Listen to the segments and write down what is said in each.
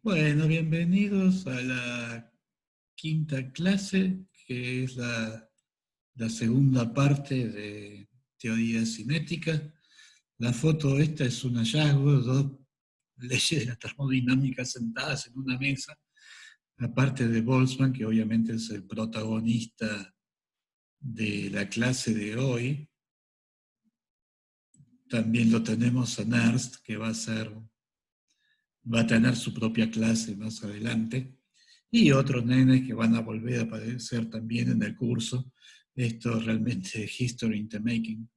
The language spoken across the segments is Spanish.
Bueno, bienvenidos a la quinta clase, que es la segunda parte de teoría cinética. La foto esta es un hallazgo, dos leyes de la termodinámica sentadas en una mesa, aparte de Boltzmann, que obviamente es el protagonista de la clase de hoy. También lo tenemos a Nernst, que va a tener su propia clase más adelante, y otros nenes que van a volver a aparecer también en el curso. Esto realmente es History in the Making,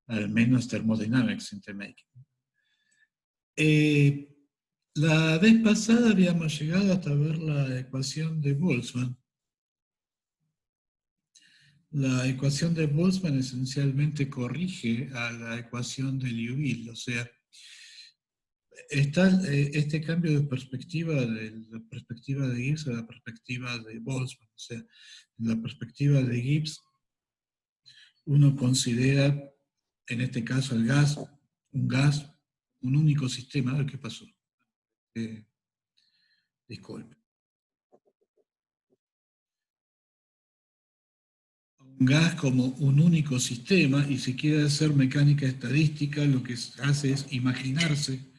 al menos Thermodynamics in the Making. La vez pasada habíamos llegado hasta ver la ecuación de Boltzmann. La ecuación de Boltzmann esencialmente corrige a la ecuación de Liouville, o sea, está este cambio de la perspectiva de Gibbs a la perspectiva de Boltzmann. O sea, en la perspectiva de Gibbs, uno considera, en este caso, el gas, un único sistema. A ver qué pasó. Eh, Disculpe. Un gas como un único sistema, y si quiere hacer mecánica estadística, lo que hace es imaginarse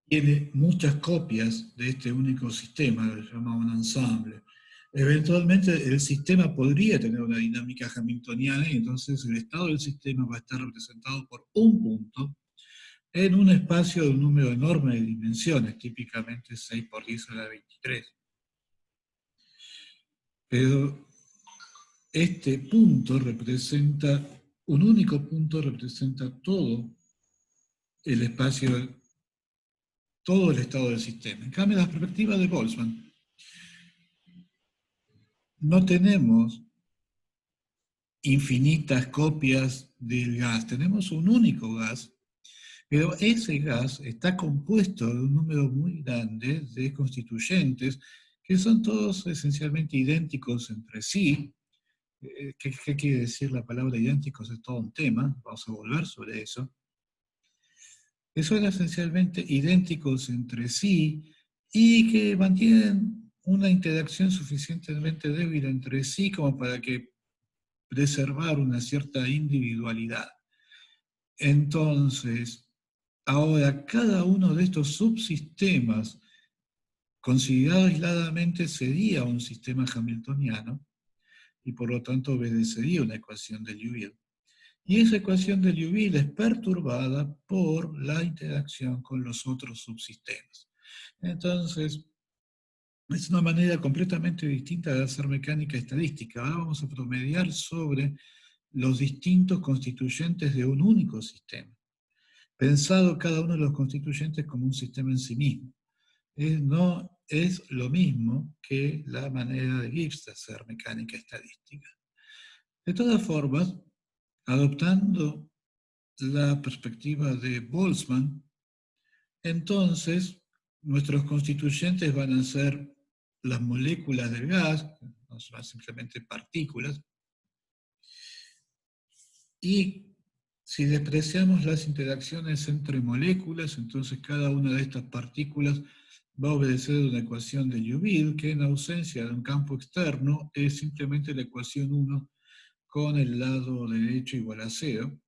tiene muchas copias de este único sistema, que se llama un ensamble. Eventualmente el sistema podría tener una dinámica hamiltoniana y entonces el estado del sistema va a estar representado por un punto en un espacio de un número enorme de dimensiones, típicamente 6 por 10 a la 23. Pero este punto representa, un único punto representa todo el espacio, todo el estado del sistema. En cambio, la perspectiva de Boltzmann, no tenemos infinitas copias del gas, tenemos un único gas, pero ese gas está compuesto de un número muy grande de constituyentes que son todos esencialmente idénticos entre sí. ¿Qué quiere decir la palabra idénticos? Es todo un tema, vamos a volver sobre eso. Que son esencialmente idénticos entre sí y que mantienen una interacción suficientemente débil entre sí como para que preservar una cierta individualidad. Entonces, ahora cada uno de estos subsistemas, considerado aisladamente, sería un sistema hamiltoniano y por lo tanto obedecería una ecuación de Liouville. Y esa ecuación de Liouville es perturbada por la interacción con los otros subsistemas. Entonces, es una manera completamente distinta de hacer mecánica estadística. Ahora vamos a promediar sobre los distintos constituyentes de un único sistema, pensado cada uno de los constituyentes como un sistema en sí mismo. No es lo mismo que la manera de Gibbs de hacer mecánica estadística. De todas formas, adoptando la perspectiva de Boltzmann, entonces nuestros constituyentes van a ser las moléculas del gas, no son simplemente partículas, y si despreciamos las interacciones entre moléculas, entonces cada una de estas partículas va a obedecer una ecuación de Liouville, que en ausencia de un campo externo es simplemente la ecuación 1 con el lado derecho igual a 0.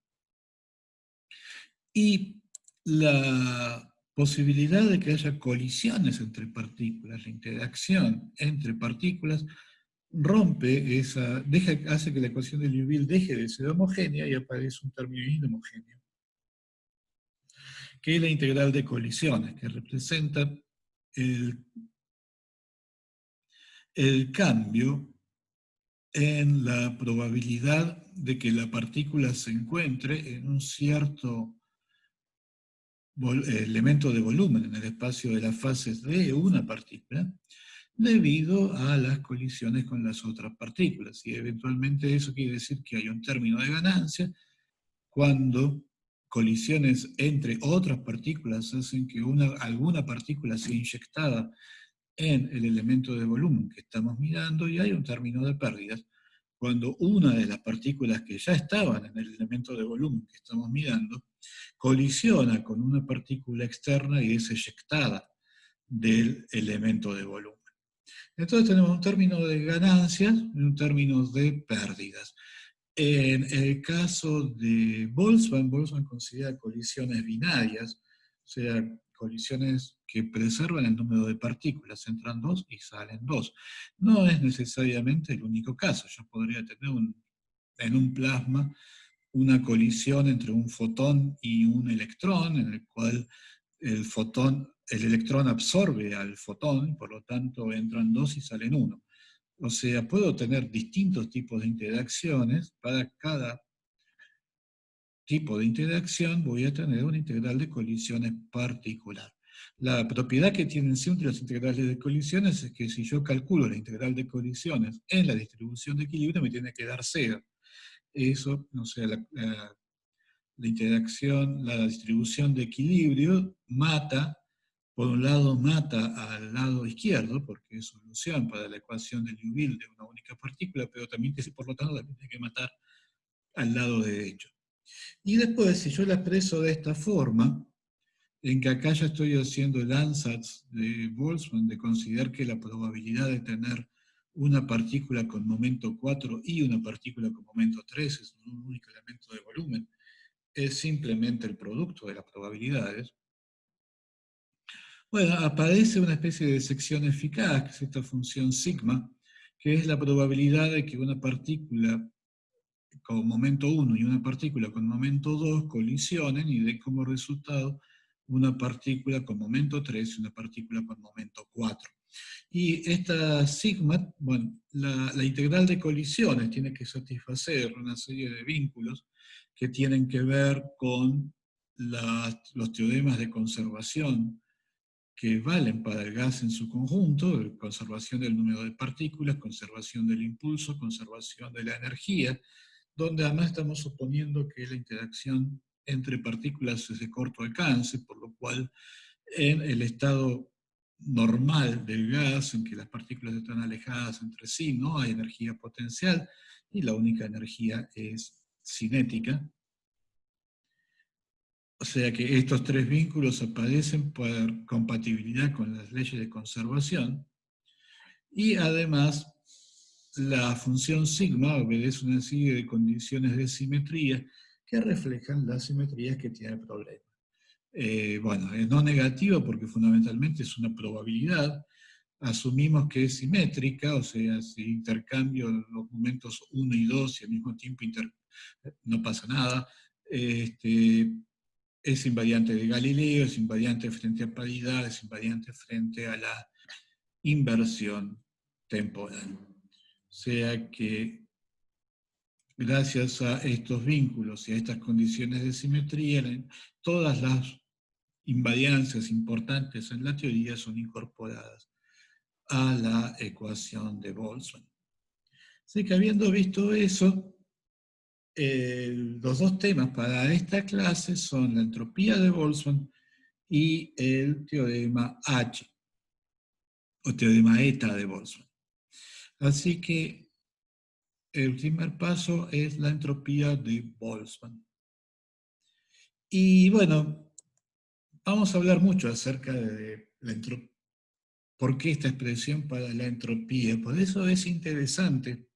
Y la posibilidad de que haya colisiones entre partículas, la interacción entre partículas, rompe hace que la ecuación de Liouville deje de ser homogénea y aparece un término inhomogéneo, que es la integral de colisiones, que representa el, el cambio en la probabilidad de que la partícula se encuentre en un cierto elemento de volumen en el espacio de las fases de una partícula, debido a las colisiones con las otras partículas. Y eventualmente eso quiere decir que hay un término de ganancia cuando colisiones entre otras partículas hacen que alguna partícula sea inyectada en el elemento de volumen que estamos mirando, y hay un término de pérdidas cuando una de las partículas que ya estaban en el elemento de volumen que estamos mirando colisiona con una partícula externa y es eyectada del elemento de volumen. Entonces tenemos un término de ganancias y un término de pérdidas. En el caso de Boltzmann, Boltzmann considera colisiones binarias, o sea, colisiones que preservan el número de partículas, entran dos y salen dos. No es necesariamente el único caso. Yo podría tener en un plasma una colisión entre un fotón y un electrón, en el cual el electrón absorbe al fotón, y por lo tanto entran dos y salen uno. O sea, puedo tener distintos tipos de interacciones. Para cada tipo de interacción voy a tener una integral de colisiones particular. La propiedad que tienen siempre las integrales de colisiones es que si yo calculo la integral de colisiones en la distribución de equilibrio me tiene que dar cero. Eso, o sea, la interacción, la distribución de equilibrio mata, por un lado mata al lado izquierdo, porque es solución para la ecuación de Liouville de una única partícula, pero también, por lo tanto, también tiene que matar al lado derecho. Y después, si yo la expreso de esta forma, en que acá ya estoy haciendo el ansatz de Boltzmann, de considerar que la probabilidad de tener una partícula con momento 4 y una partícula con momento 3 es un único elemento de volumen, es simplemente el producto de las probabilidades. Bueno, aparece una especie de sección eficaz, que es esta función sigma, que es la probabilidad de que una partícula con momento 1 y una partícula con momento 2 colisionen y den como resultado una partícula con momento 3 y una partícula con momento 4. Y esta sigma, bueno, la integral de colisiones tiene que satisfacer una serie de vínculos que tienen que ver con los teoremas de conservación que valen para el gas en su conjunto, conservación del número de partículas, conservación del impulso, conservación de la energía, donde además estamos suponiendo que la interacción entre partículas es de corto alcance, por lo cual en el estado normal del gas, en que las partículas están alejadas entre sí, no hay energía potencial y la única energía es cinética. O sea que estos tres vínculos aparecen por compatibilidad con las leyes de conservación y además la función sigma obedece una serie de condiciones de simetría que reflejan las simetrías que tiene el problema. Bueno, es no negativo porque fundamentalmente es una probabilidad. Asumimos que es simétrica, o sea, si intercambio los momentos 1 y 2 y al mismo tiempo no pasa nada. Es invariante de Galileo, es invariante frente a paridad, es invariante frente a la inversión temporal. O sea que gracias a estos vínculos y a estas condiciones de simetría, todas las invariancias importantes en la teoría son incorporadas a la ecuación de Boltzmann. Así que habiendo visto eso, los dos temas para esta clase son la entropía de Boltzmann y el teorema H, o teorema eta de Boltzmann. Así que el primer paso es la entropía de Boltzmann. Y bueno, vamos a hablar mucho acerca de la entropía. ¿Por qué esta expresión para la entropía? Por eso es interesante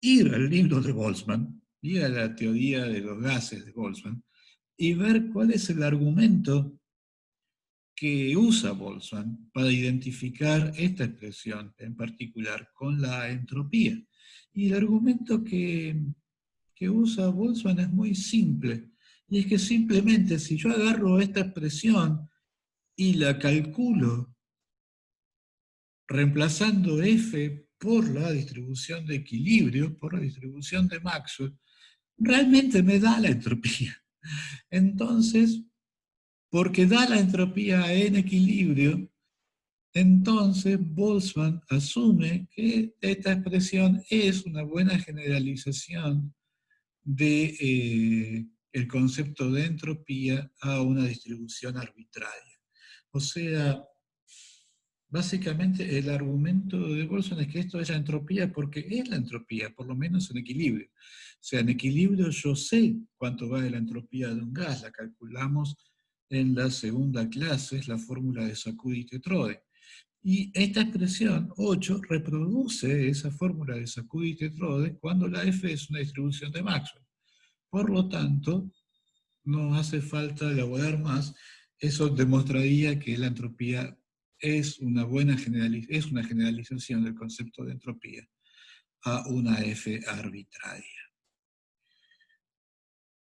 ir al libro de Boltzmann, ir a la teoría de los gases de Boltzmann, y ver cuál es el argumento que usa Boltzmann para identificar esta expresión en particular con la entropía. Y el argumento que usa Boltzmann es muy simple, y es que simplemente si yo agarro esta expresión y la calculo reemplazando F por la distribución de equilibrio, por la distribución de Maxwell, realmente me da la entropía. Entonces, porque da la entropía en equilibrio, entonces Boltzmann asume que esta expresión es una buena generalización de el concepto de entropía a una distribución arbitraria. O sea, básicamente el argumento de Boltzmann es que esto es la entropía porque es la entropía, por lo menos en equilibrio. O sea, en equilibrio yo sé cuánto vale la entropía de un gas, la calculamos en la segunda clase, es la fórmula de Sacudi-Tetrode. Y esta expresión 8 reproduce esa fórmula de Sacudi-Tetrode cuando la F es una distribución de Maxwell. Por lo tanto, no hace falta elaborar más. Eso demostraría que la entropía es una generalización del concepto de entropía a una F arbitraria.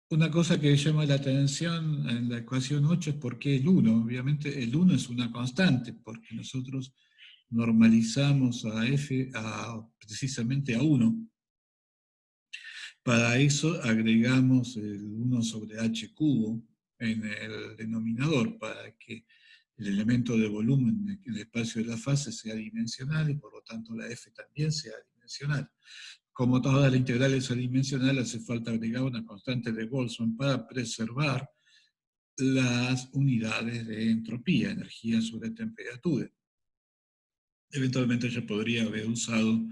Una cosa que llama la atención en la ecuación 8 es por qué el 1. Obviamente el 1 es una constante, porque nosotros normalizamos a F precisamente a 1. Para eso agregamos el 1 sobre h cubo en el denominador, para que el elemento de volumen en el espacio de la fase sea dimensional y por lo tanto la F también sea dimensional. Como toda la integral es adimensional, hace falta agregar una constante de Boltzmann para preservar las unidades de entropía, energía sobre temperatura. Eventualmente yo podría haber usado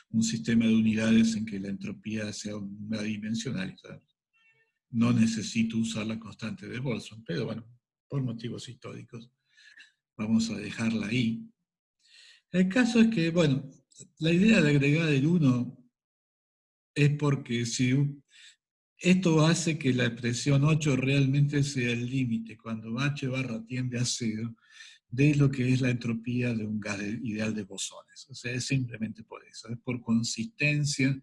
un sistema de unidades en que la entropía sea unidimensional. No necesito usar la constante de Boltzmann, pero bueno, por motivos históricos vamos a dejarla ahí. El caso es que, bueno, la idea de agregar el 1 es porque si esto hace que la expresión 8 realmente sea el límite, cuando H barra tiende a 0, de lo que es la entropía de un gas ideal de bosones. O sea, es simplemente por eso, es por consistencia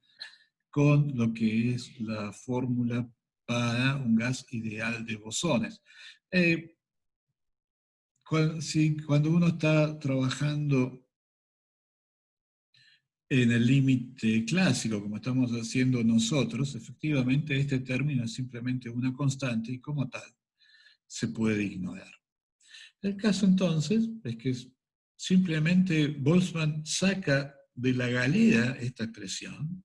con lo que es la fórmula para un gas ideal de bosones. Cuando uno está trabajando en el límite clásico, como estamos haciendo nosotros, efectivamente este término es simplemente una constante y como tal se puede ignorar. El caso entonces es que simplemente Boltzmann saca de la galera esta expresión,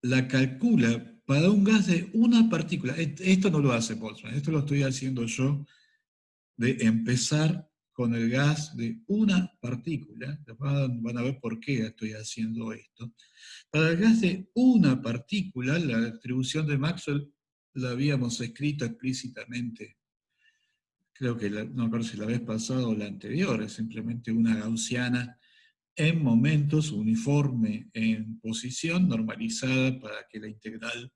la calcula para un gas de una partícula. Esto no lo hace Boltzmann, esto lo estoy haciendo yo, de empezar con el gas de una partícula. Van a ver por qué estoy haciendo esto. Para el gas de una partícula, la distribución de Maxwell la habíamos escrito explícitamente. Creo que no me acuerdo si la vez pasada o la anterior, es simplemente una gaussiana en momentos, uniforme en posición, normalizada para que la integral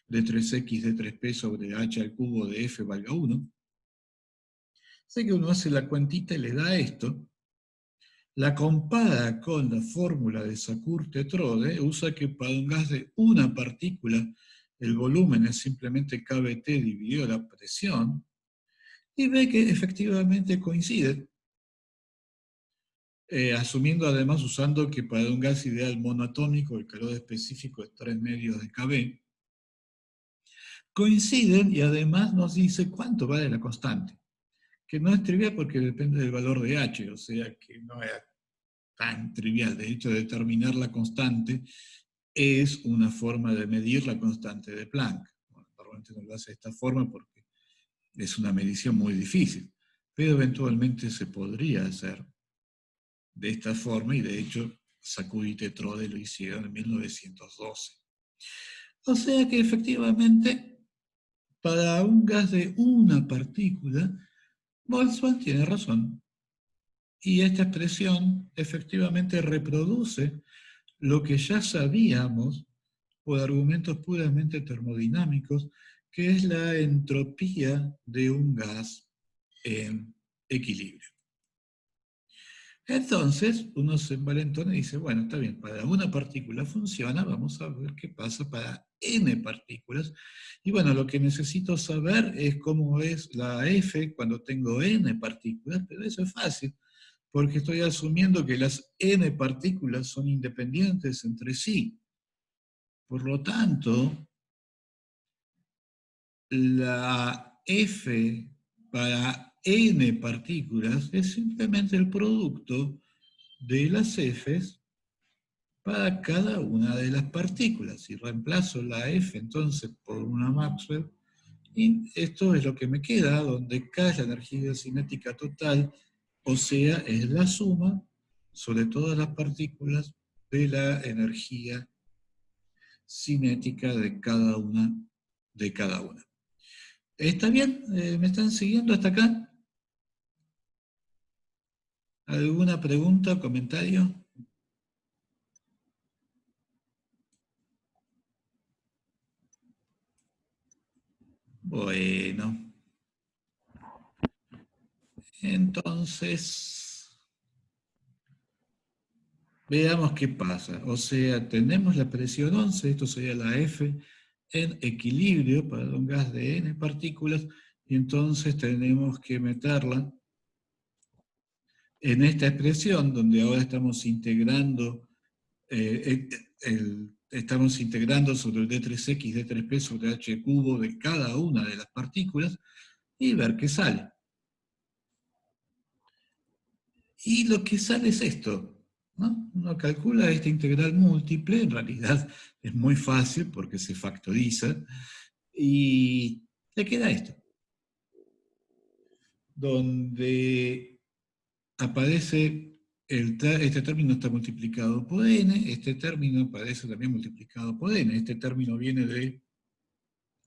de 3x de 3p sobre h al cubo de f valga 1. Así que uno hace la cuentita y le da esto, la compara con la fórmula de Sackur-Tetrode, usa que para un gas de una partícula el volumen es simplemente kBt dividido la presión, y ve que efectivamente coincide, asumiendo además usando que para un gas ideal monoatómico el calor específico es 3 medios de kB, coinciden y además nos dice cuánto vale la constante, que no es trivial porque depende del valor de h, o sea que no es tan trivial. De hecho, determinar la constante es una forma de medir la constante de Planck. Bueno, normalmente no lo hace de esta forma porque es una medición muy difícil, pero eventualmente se podría hacer de esta forma, y de hecho Sacudi y Tetrode lo hicieron en 1912. O sea que efectivamente, para un gas de una partícula, Boltzmann tiene razón. Y esta expresión efectivamente reproduce lo que ya sabíamos por argumentos puramente termodinámicos, que es la entropía de un gas en equilibrio. Entonces, uno se envalentona y dice, bueno, está bien, para una partícula funciona, vamos a ver qué pasa para n partículas. Y bueno, lo que necesito saber es cómo es la F cuando tengo n partículas, pero eso es fácil, porque estoy asumiendo que las n partículas son independientes entre sí. Por lo tanto, la F para n partículas es simplemente el producto de las Fs para cada una de las partículas. Y reemplazo la F entonces por una Maxwell, y esto es lo que me queda, donde K es la energía cinética total, o sea, es la suma sobre todas las partículas de la energía cinética de cada una de cada una. ¿Está bien? ¿Me están siguiendo hasta acá? ¿Alguna pregunta, comentario? Bueno, entonces veamos qué pasa. O sea, tenemos la presión 11, esto sería la F en equilibrio para un gas de n partículas, y entonces tenemos que meterla en esta expresión donde ahora estamos integrando estamos integrando sobre el D3X, D3P sobre H cubo de cada una de las partículas y ver qué sale. Y lo que sale es esto, ¿no? Uno calcula esta integral múltiple, en realidad es muy fácil porque se factoriza, y le queda esto, donde aparece este término está multiplicado por n, este término aparece también multiplicado por n, este término viene de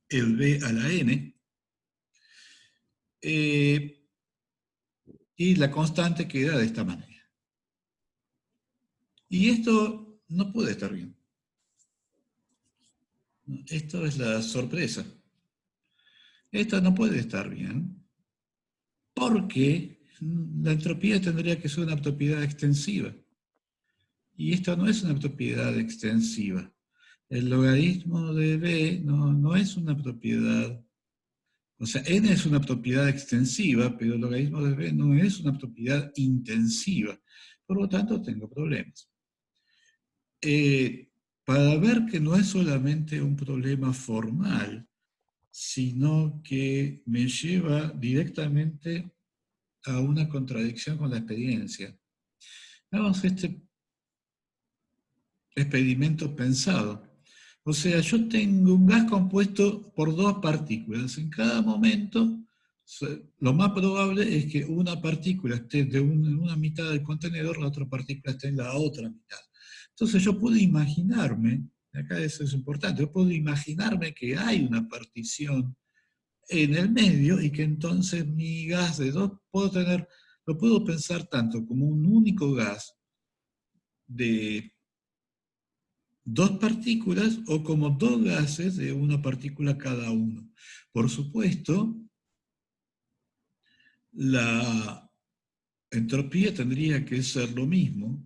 el b a la n, y la constante queda de esta manera. Y esto no puede estar bien. Esto es la sorpresa. Esto no puede estar bien, porque la entropía tendría que ser una propiedad extensiva. Y esto no es una propiedad extensiva. El logaritmo de b no es una propiedad. O sea, n es una propiedad extensiva, pero el logaritmo de b no es una propiedad intensiva. Por lo tanto, tengo problemas. Para ver que no es solamente un problema formal, sino que me lleva directamente a una contradicción con la experiencia. Hagamos este experimento pensado. O sea, yo tengo un gas compuesto por dos partículas. En cada momento, lo más probable es que una partícula esté en una mitad del contenedor, la otra partícula esté en la otra mitad. Entonces yo puedo imaginarme, acá eso es importante, yo puedo imaginarme que hay una partición en el medio y que entonces mi gas de dos, lo puedo pensar tanto como un único gas de dos partículas o como dos gases de una partícula cada uno. Por supuesto, la entropía tendría que ser lo mismo.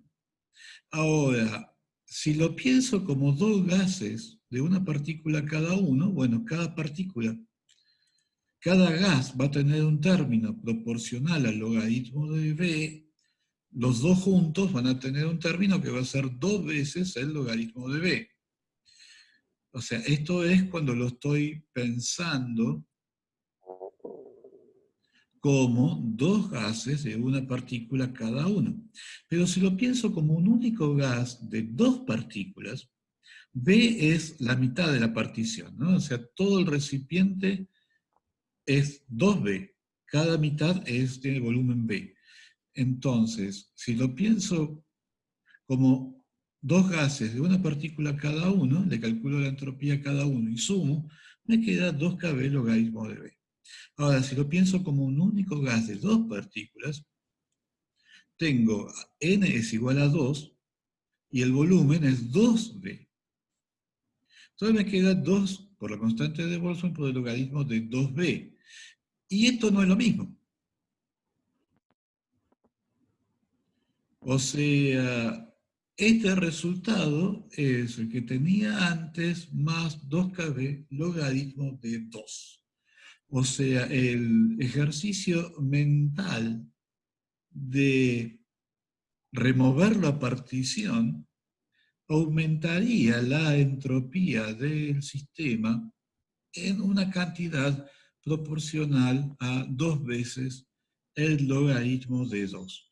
Ahora, si lo pienso como dos gases de una partícula cada uno, bueno, cada gas va a tener un término proporcional al logaritmo de B. Los dos juntos van a tener un término que va a ser dos veces el logaritmo de B. O sea, esto es cuando lo estoy pensando como dos gases de una partícula cada uno. Pero si lo pienso como un único gas de dos partículas, B es la mitad de la partición, ¿no? O sea, todo el recipiente es 2B. Cada mitad tiene volumen B. Entonces, si lo pienso como dos gases de una partícula cada uno, le calculo la entropía a cada uno y sumo, me queda 2KB logaritmo de B. Ahora, si lo pienso como un único gas de dos partículas, tengo n es igual a 2 y el volumen es 2B. Entonces me queda 2 por la constante de Boltzmann por el logaritmo de 2B. Y esto no es lo mismo. O sea, este resultado es el que tenía antes más 2KB logaritmo de 2. O sea, el ejercicio mental de remover la partición aumentaría la entropía del sistema en una cantidad proporcional a 2 veces el logaritmo de 2.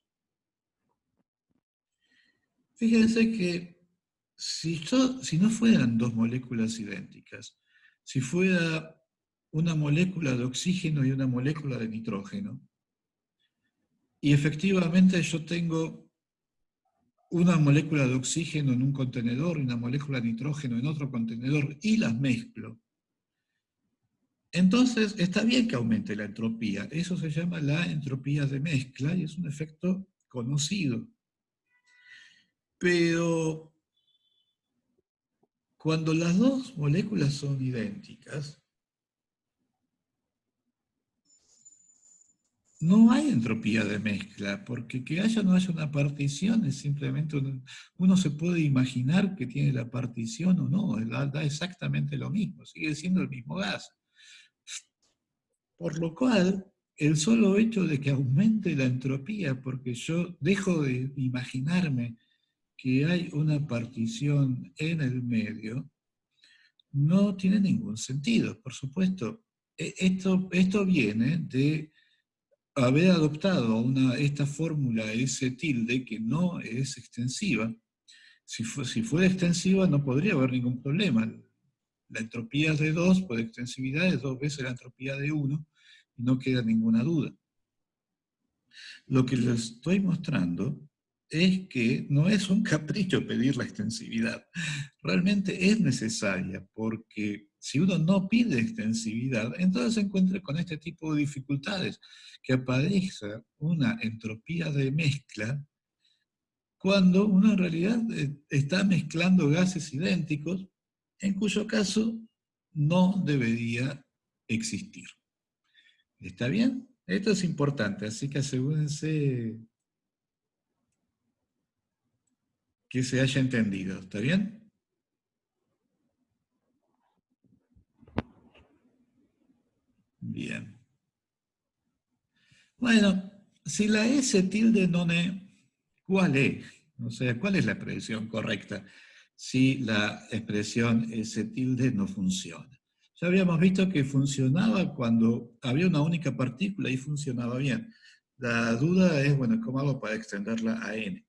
Fíjense que si no fueran dos moléculas idénticas, si fuera una molécula de oxígeno y una molécula de nitrógeno, y efectivamente yo tengo una molécula de oxígeno en un contenedor y una molécula de nitrógeno en otro contenedor y las mezclo, Entonces, está bien que aumente la entropía. Eso se llama la entropía de mezcla y es un efecto conocido. Pero cuando las dos moléculas son idénticas, no hay entropía de mezcla, porque que haya o no haya una partición es simplemente uno se puede imaginar que tiene la partición o no, da exactamente lo mismo, sigue siendo el mismo gas. Por lo cual, el solo hecho de que aumente la entropía, porque yo dejo de imaginarme que hay una partición en el medio, no tiene ningún sentido. Por supuesto, esto viene de haber adoptado esta fórmula S tilde que no es extensiva. Si fuera extensiva no podría haber ningún problema. La entropía de 2 por extensividad es 2 veces la entropía de 1 y no queda ninguna duda. Lo que les estoy mostrando es que no es un capricho pedir la extensividad. Realmente es necesaria, porque si uno no pide extensividad, entonces se encuentra con este tipo de dificultades, que aparezca una entropía de mezcla cuando uno en realidad está mezclando gases idénticos, en cuyo caso no debería existir. ¿Está bien? Esto es importante, así que asegúrense que se haya entendido. ¿Está bien? Bien. Bueno, si la S tilde non è, ¿cuál es? O sea, ¿cuál es la expresión correcta si la expresión S tilde no funciona? Ya habíamos visto que funcionaba cuando había una única partícula y funcionaba bien. La duda es, bueno, ¿cómo hago para extenderla a N?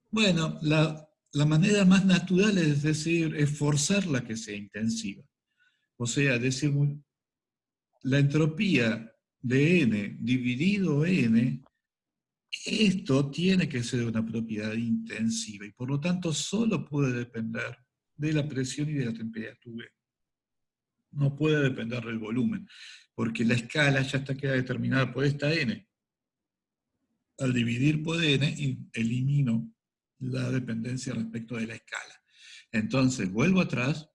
Bueno, la manera más natural es decir, es forzarla que sea intensiva. O sea, decir, la entropía de N dividido N, esto tiene que ser una propiedad intensiva y por lo tanto solo puede depender de la presión y de la temperatura. No puede depender del volumen, porque la escala ya está queda determinada por esta N. Al dividir por N, elimino la dependencia respecto de la escala. Entonces, vuelvo atrás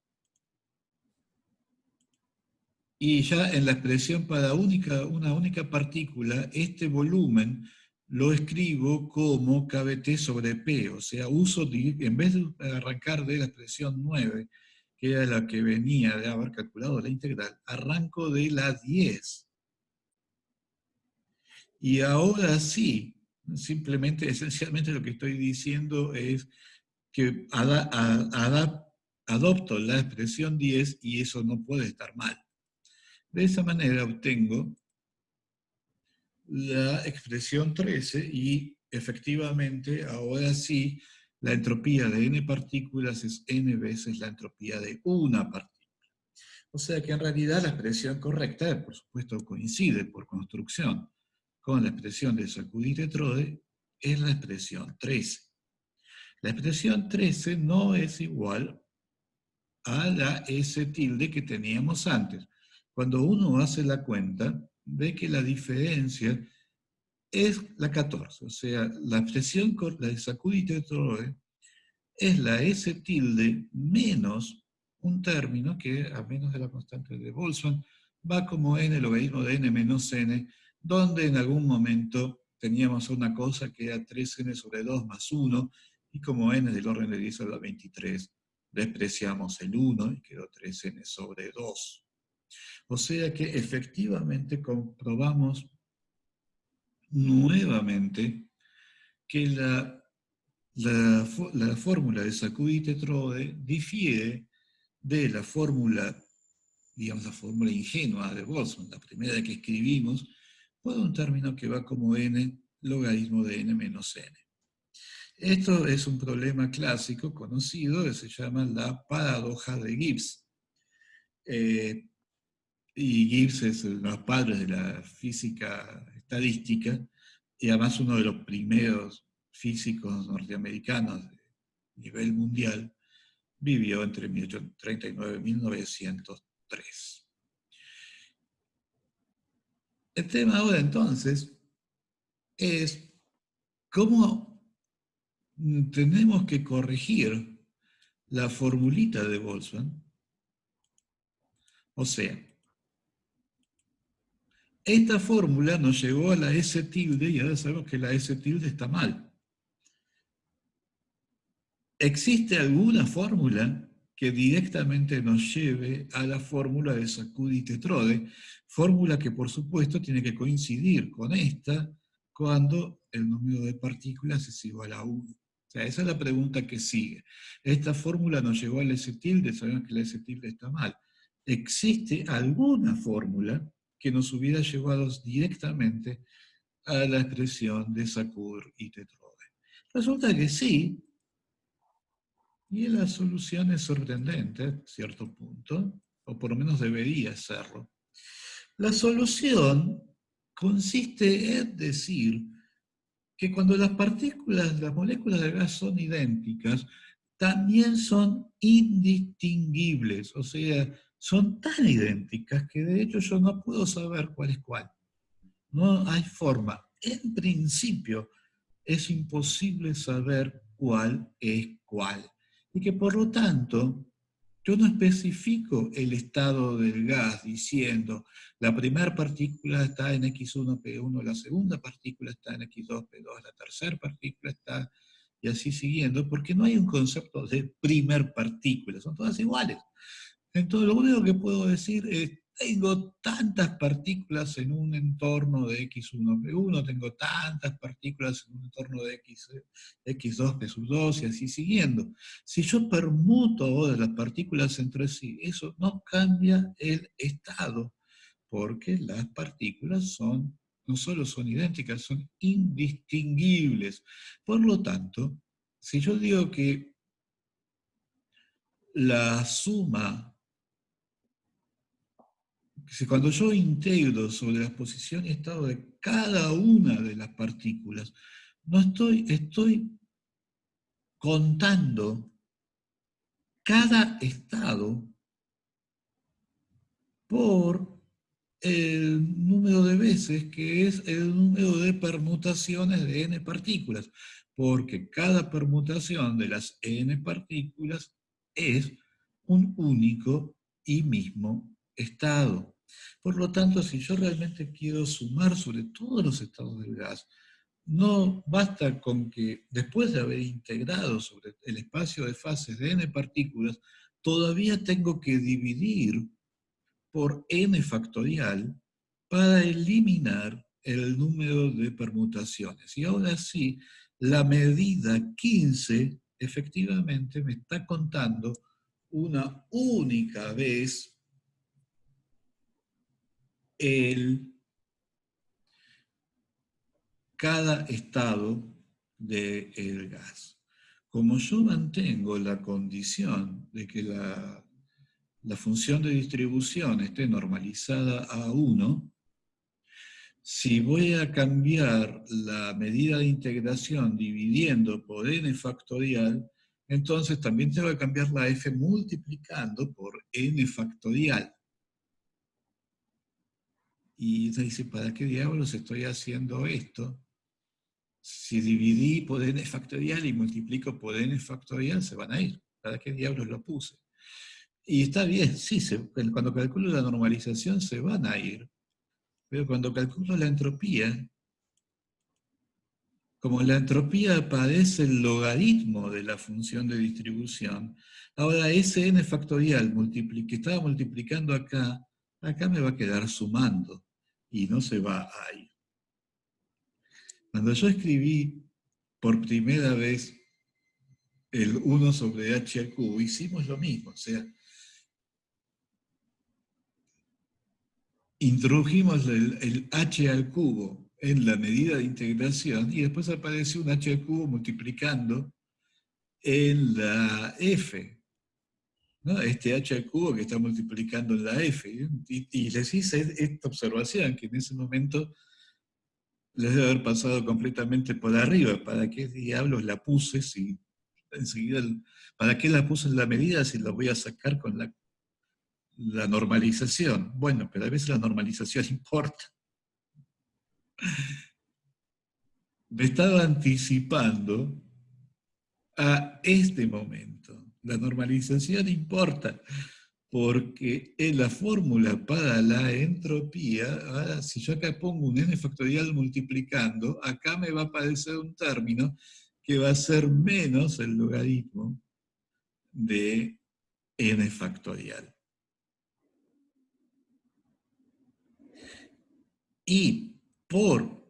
y ya en la expresión para una única partícula, este volumen lo escribo como kBt sobre P, o sea, en vez de arrancar de la expresión 9, que era la que venía de haber calculado la integral, arranco de la 10. Y ahora sí, simplemente, esencialmente lo que estoy diciendo es que adopto la expresión 10 y eso no puede estar mal. De esa manera obtengo la expresión 13 y efectivamente ahora sí la entropía de n partículas es n veces la entropía de una partícula. O sea que en realidad la expresión correcta, por supuesto, coincide por construcción con la expresión de Sacudí-Tetrode, es la expresión 13. La expresión 13 no es igual a la S tilde que teníamos antes. Cuando uno hace la cuenta, ve que la diferencia es la 14, o sea, la expresión, la de Sacudí-Tetrode, es la S tilde menos un término que, a menos de la constante de Boltzmann, va como n logaritmo de n menos n, donde en algún momento teníamos una cosa que era 3n sobre 2 más 1, y como n es del orden de 10 a la 23, despreciamos el 1 y quedó 3n sobre 2. O sea que efectivamente comprobamos nuevamente que la fórmula de Sacudí-Tetrode difiere de la fórmula, digamos, la fórmula ingenua de Boltzmann, la primera que escribimos, por un término que va como n logaritmo de n menos n. Esto es un problema clásico conocido que se llama la paradoja de Gibbs. Y Gibbs es uno de los padres de la física estadística y además uno de los primeros físicos norteamericanos de nivel mundial. Vivió entre 1839 y 1903. El tema ahora entonces es cómo tenemos que corregir la formulita de Boltzmann. O sea, esta fórmula nos llevó a la S tilde y ahora sabemos que la S tilde está mal. ¿Existe alguna fórmula que directamente nos lleve a la fórmula de Sacudi-Tetrode? Fórmula que por supuesto tiene que coincidir con esta cuando el número de partículas es igual a 1. O sea, esa es la pregunta que sigue. Esta fórmula nos llevó al S tilde, sabemos que la S tilde está mal. ¿Existe alguna fórmula que nos hubiera llevado directamente a la expresión de Sacudi y Tetrode? Resulta que sí, y la solución es sorprendente, a cierto punto, o por lo menos debería serlo. La solución consiste en decir que cuando las partículas, las moléculas de gas son idénticas, también son indistinguibles, o sea, son tan idénticas que de hecho yo no puedo saber cuál es cuál. No hay forma. En principio, es imposible saber cuál es cuál. Y que por lo tanto, yo no especifico el estado del gas diciendo la primera partícula está en X1P1, la segunda partícula está en X2P2, la tercera partícula está, y así siguiendo, porque no hay un concepto de primer partícula, son todas iguales. Entonces, lo único que puedo decir es, tengo tantas partículas en un entorno de X1P1, tengo tantas partículas en un entorno de X2P2 y así siguiendo. Si yo permuto ahora las partículas entre sí, eso no cambia el estado, porque las partículas son, no solo son idénticas, son indistinguibles. Por lo tanto, si yo digo que la suma cuando yo integro sobre la posición y estado de cada una de las partículas, no estoy contando cada estado por el número de veces que es el número de permutaciones de n partículas, porque cada permutación de las n partículas es un único y mismo estado. Por lo tanto, si yo realmente quiero sumar sobre todos los estados del gas, no basta con que después de haber integrado sobre el espacio de fases de n partículas, todavía tengo que dividir por n factorial para eliminar el número de permutaciones. Y ahora sí, la medida 15 efectivamente me está contando una única vez cada estado del gas. Como yo mantengo la condición de que la función de distribución esté normalizada a 1, si voy a cambiar la medida de integración dividiendo por n factorial, entonces también tengo que cambiar la f multiplicando por n factorial. Y entonces dice, ¿para qué diablos estoy haciendo esto? Si dividí por n factorial y multiplico por n factorial, se van a ir. ¿Para qué diablos lo puse? Y está bien, sí, cuando calculo la normalización se van a ir, pero cuando calculo la entropía, como la entropía padece el logaritmo de la función de distribución, ahora ese n factorial que estaba multiplicando acá me va a quedar sumando y no se va a ir. Cuando yo escribí por primera vez el 1 sobre h al cubo, hicimos lo mismo, o sea, introdujimos el h al cubo en la medida de integración y después apareció un h al cubo multiplicando en la f, ¿no? Este h al cubo que está multiplicando en la f. Y les hice esta observación, que en ese momento les debe haber pasado completamente por arriba. ¿Para qué diablos la puse si enseguida, para qué la puse en la medida si la voy a sacar con la normalización? Bueno, pero a veces la normalización importa. Me estaba anticipando a este momento. La normalización importa, porque en la fórmula para la entropía, ahora si yo acá pongo un n factorial multiplicando, acá me va a aparecer un término que va a ser menos el logaritmo de n factorial. Y por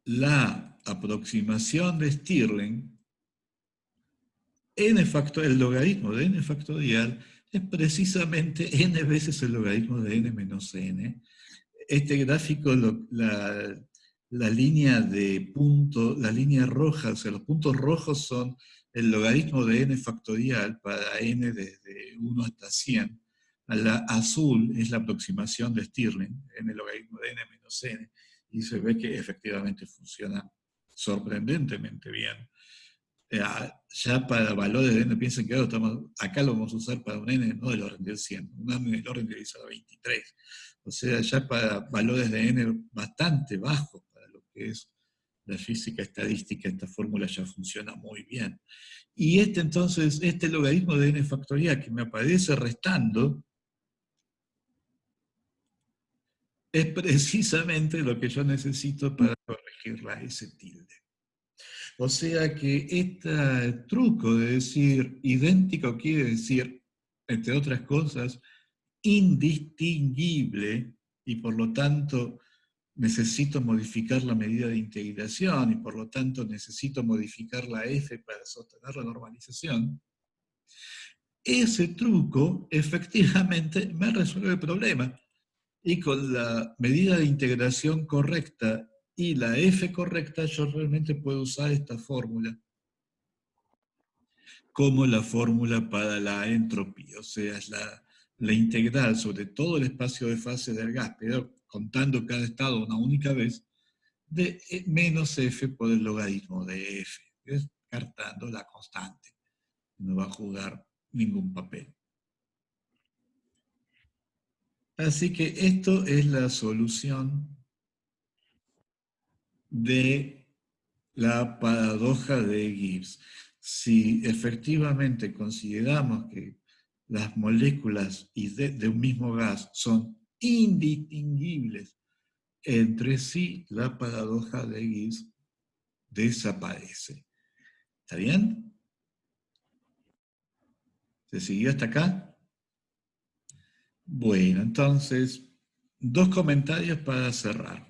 la aproximación de Stirling, el logaritmo de n factorial es precisamente n veces el logaritmo de n menos n. Este gráfico, la línea de punto, la línea roja, o sea, los puntos rojos son el logaritmo de n factorial para n desde 1 hasta 100. La azul es la aproximación de Stirling, n logaritmo de n menos n, y se ve que efectivamente funciona sorprendentemente bien. Ya para valores de n, piensen que acá lo vamos a usar para un n no del orden del 100, un n del orden de 10 a la 23. O sea, ya para valores de n bastante bajos para lo que es la física estadística, esta fórmula ya funciona muy bien. Y entonces, este logaritmo de n factorial que me aparece restando, es precisamente lo que yo necesito para corregir la S tilde. O sea que este truco de decir idéntico quiere decir, entre otras cosas, indistinguible, y por lo tanto necesito modificar la medida de integración, y por lo tanto necesito modificar la f para sostener la normalización. Ese truco efectivamente me resuelve el problema. Y con la medida de integración correcta y la f correcta, yo realmente puedo usar esta fórmula como la fórmula para la entropía, o sea, es la integral sobre todo el espacio de fase del gas, pero contando cada estado una única vez, de menos f por el logaritmo de f, descartando la constante. No va a jugar ningún papel. Así que esto es la solución de la paradoja de Gibbs. Si efectivamente consideramos que las moléculas de un mismo gas son indistinguibles entre sí, la paradoja de Gibbs desaparece. ¿Está bien? ¿Se siguió hasta acá? Bueno, entonces, dos comentarios para cerrar.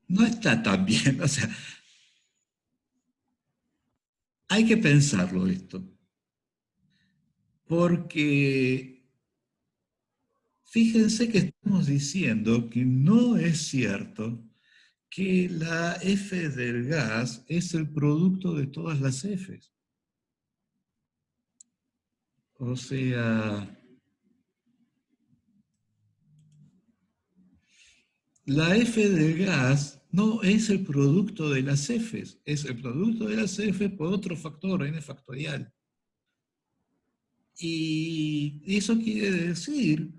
No está tan bien, o sea, hay que pensarlo esto, porque fíjense que estamos diciendo que no es cierto que la F del gas es el producto de todas las Fs. O sea, la F del gas no es el producto de las Fs, es el producto de las Fs por otro factor, n factorial. Y eso quiere decir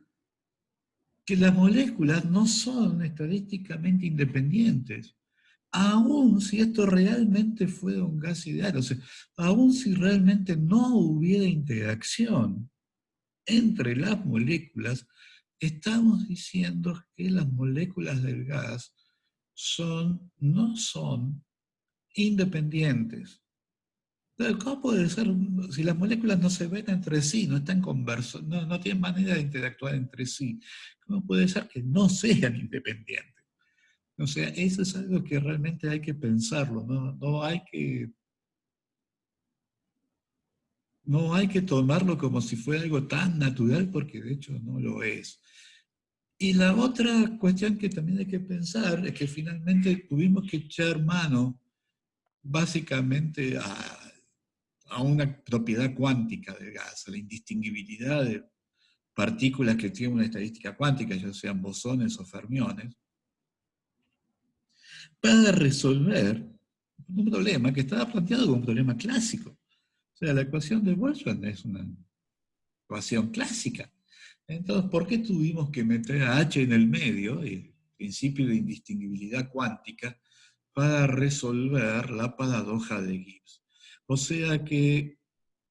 que las moléculas no son estadísticamente independientes. Aún si esto realmente fuera un gas ideal, o sea, aún si realmente no hubiera interacción entre las moléculas, estamos diciendo que las moléculas del gas no son independientes. Pero ¿cómo puede ser si las moléculas no se ven entre sí, no están no tienen manera de interactuar entre sí? ¿Cómo puede ser que no sean independientes? O sea, eso es algo que realmente hay que pensarlo, no hay que tomarlo como si fuera algo tan natural, porque de hecho no lo es. Y la otra cuestión que también hay que pensar es que finalmente tuvimos que echar mano básicamente a una propiedad cuántica del gas, a la indistinguibilidad de partículas que tienen una estadística cuántica, ya sean bosones o fermiones, para resolver un problema que estaba planteado como un problema clásico. O sea, la ecuación de Boltzmann es una ecuación clásica. Entonces, ¿por qué tuvimos que meter a H en el medio, el principio de indistinguibilidad cuántica, para resolver la paradoja de Gibbs? O sea que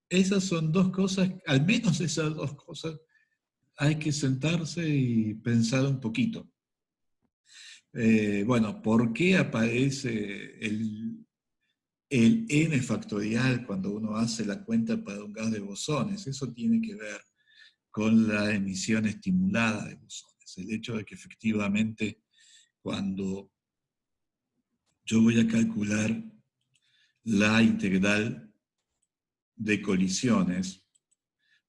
esas son dos cosas, al menos esas dos cosas, hay que sentarse y pensar un poquito. Bueno, ¿por qué aparece el n factorial cuando uno hace la cuenta para un gas de bosones? Eso tiene que ver con la emisión estimulada de bosones. El hecho de que efectivamente cuando yo voy a calcular la integral de colisiones,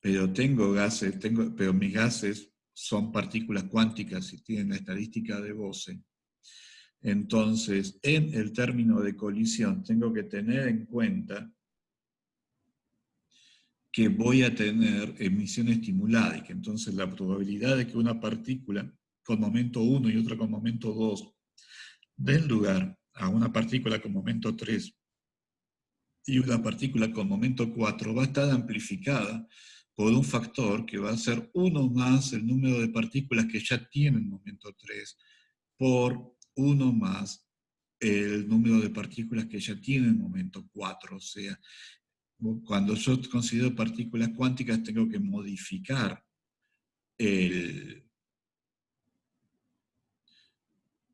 pero tengo gases, pero mis gases son partículas cuánticas y tienen la estadística de Bose. Entonces, en el término de colisión tengo que tener en cuenta que voy a tener emisión estimulada y que entonces la probabilidad de que una partícula con momento 1 y otra con momento 2 den lugar a una partícula con momento 3 y una partícula con momento 4 va a estar amplificada por un factor que va a ser 1 más el número de partículas que ya tienen momento 3 por 1 más el número de partículas que ya tienen momento 4. O sea, cuando yo considero partículas cuánticas tengo que modificar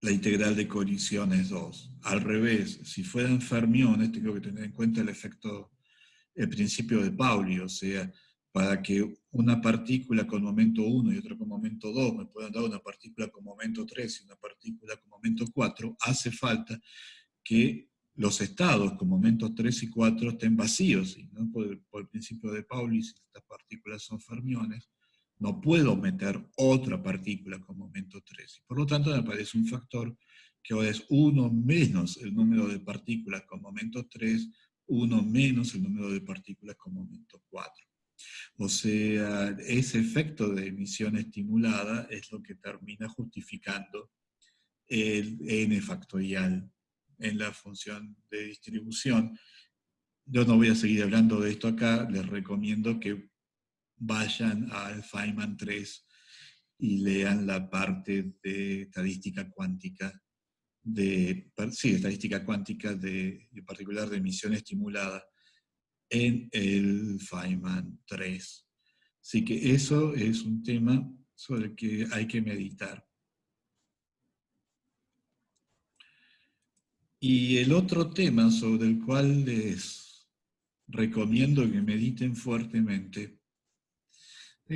la integral de colisiones 2. Al revés, si fueran fermiones tengo que tener en cuenta el principio de Pauli, o sea, para que una partícula con momento 1 y otra con momento 2 me puedan dar una partícula con momento 3 y una partícula con momento 4, hace falta que los estados con momentos 3 y 4 estén vacíos, ¿no? Por el principio de Pauli, si estas partículas son fermiones, no puedo meter otra partícula con momento 3. Y por lo tanto me aparece un factor que ahora es 1 menos el número de partículas con momento 3, 1 menos el número de partículas con momento 4. O sea, ese efecto de emisión estimulada es lo que termina justificando el n factorial en la función de distribución. Yo no voy a seguir hablando de esto acá, les recomiendo que vayan al Feynman 3 y lean la parte de estadística cuántica, estadística cuántica en particular de emisión estimulada en el Feynman 3. Así que eso es un tema sobre el que hay que meditar. Y el otro tema sobre el cual les recomiendo que mediten fuertemente,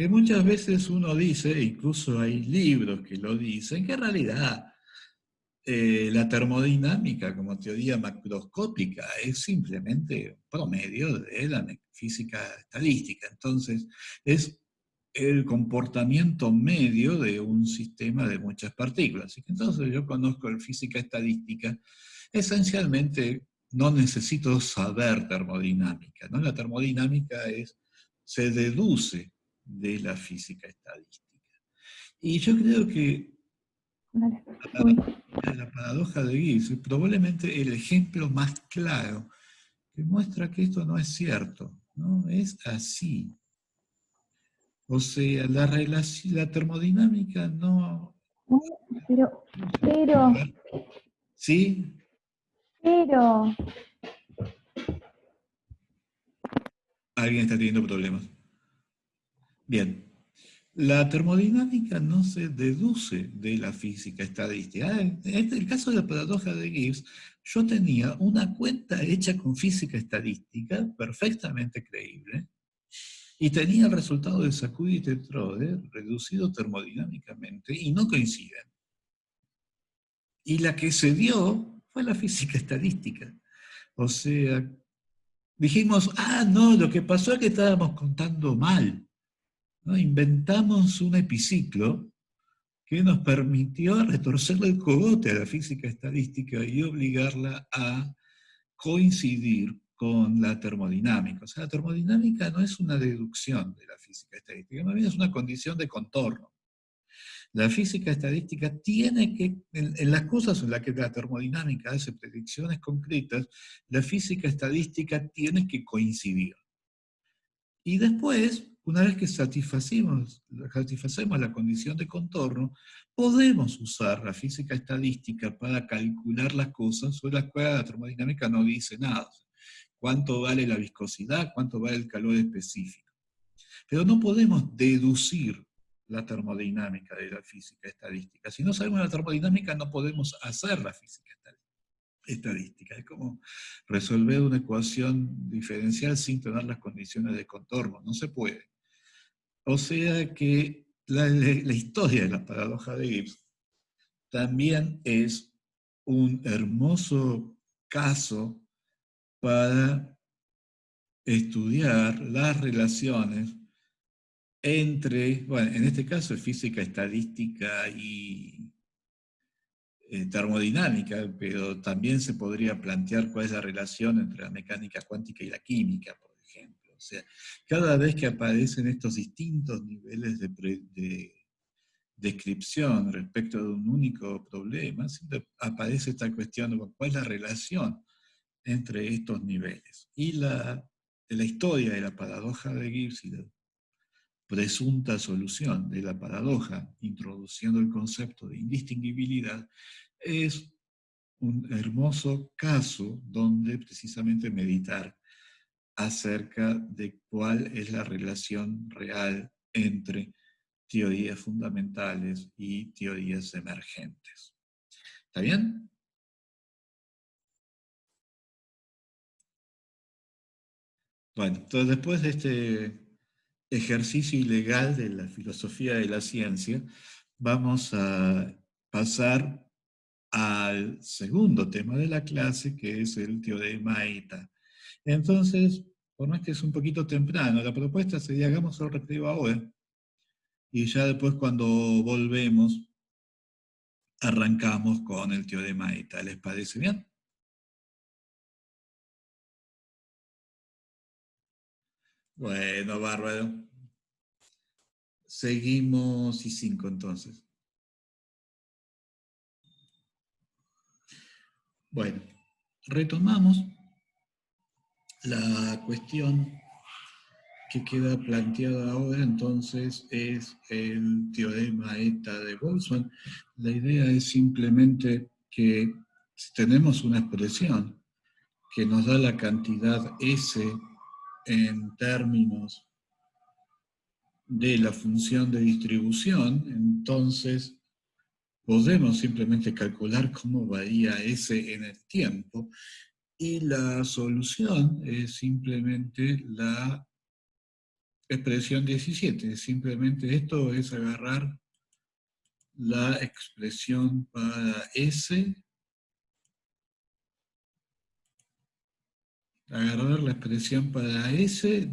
muchas veces uno dice, incluso hay libros que lo dicen, que en realidad la termodinámica como teoría macroscópica es simplemente un promedio de la física estadística. Entonces, es el comportamiento medio de un sistema de muchas partículas. Y entonces yo conozco la física estadística, esencialmente no necesito saber termodinámica, ¿no? La termodinámica se deduce de la física estadística. Y yo creo que la paradoja de Gibbs es probablemente el ejemplo más claro que muestra que esto no es cierto, ¿no? Es así. O sea, la termodinámica no... Pero, A ver, ¿sí? pero, Alguien está teniendo problemas. Bien. La termodinámica no se deduce de la física estadística. En el caso de la paradoja de Gibbs, yo tenía una cuenta hecha con física estadística perfectamente creíble y tenía el resultado de Sacudi y Tetrode reducido termodinámicamente y no coinciden. Y la que se dio fue la física estadística. O sea, dijimos, no, lo que pasó es que estábamos contando mal, ¿no? Inventamos un epiciclo que nos permitió retorcerle el cogote a la física estadística y obligarla a coincidir con la termodinámica. O sea, la termodinámica no es una deducción de la física estadística, más bien es una condición de contorno. La física estadística tiene que, en las cosas en las que la termodinámica hace predicciones concretas, la física estadística tiene que coincidir. Y después, una vez que satisfacemos la condición de contorno, podemos usar la física estadística para calcular las cosas sobre las cuales la termodinámica no dice nada. ¿Cuánto vale la viscosidad? ¿Cuánto vale el calor específico? Pero no podemos deducir la termodinámica de la física estadística. Si no sabemos la termodinámica, no podemos hacer la física estadística. Es como resolver una ecuación diferencial sin tener las condiciones de contorno. No se puede. O sea que la historia de la paradoja de Gibbs también es un hermoso caso para estudiar las relaciones entre, bueno, en este caso es física estadística y termodinámica, pero también se podría plantear cuál es la relación entre la mecánica cuántica y la química, por ejemplo. O sea, cada vez que aparecen estos distintos niveles de descripción respecto de un único problema, siempre aparece esta cuestión de cuál es la relación entre estos niveles. Y la historia de la paradoja de Gibbs y la presunta solución de la paradoja, introduciendo el concepto de indistinguibilidad, es un hermoso caso donde precisamente meditar acerca de cuál es la relación real entre teorías fundamentales y teorías emergentes. ¿Está bien? Bueno, entonces después de este ejercicio ilegal de la filosofía de la ciencia, vamos a pasar al segundo tema de la clase, que es el teorema eta. Entonces, por más que es un poquito temprano, la propuesta sería hagamos el recreo ahora, y ya después cuando volvemos, arrancamos con el teorema eta. ¿Les parece bien? Bueno, bárbaro. Seguimos y 5 entonces. Bueno, retomamos la cuestión que queda planteada ahora, entonces, es el teorema eta de Boltzmann. La idea es simplemente que si tenemos una expresión que nos da la cantidad S en términos de la función de distribución, entonces podemos simplemente calcular cómo varía S en el tiempo, y la solución es simplemente la expresión 17. Simplemente esto es agarrar la expresión para S,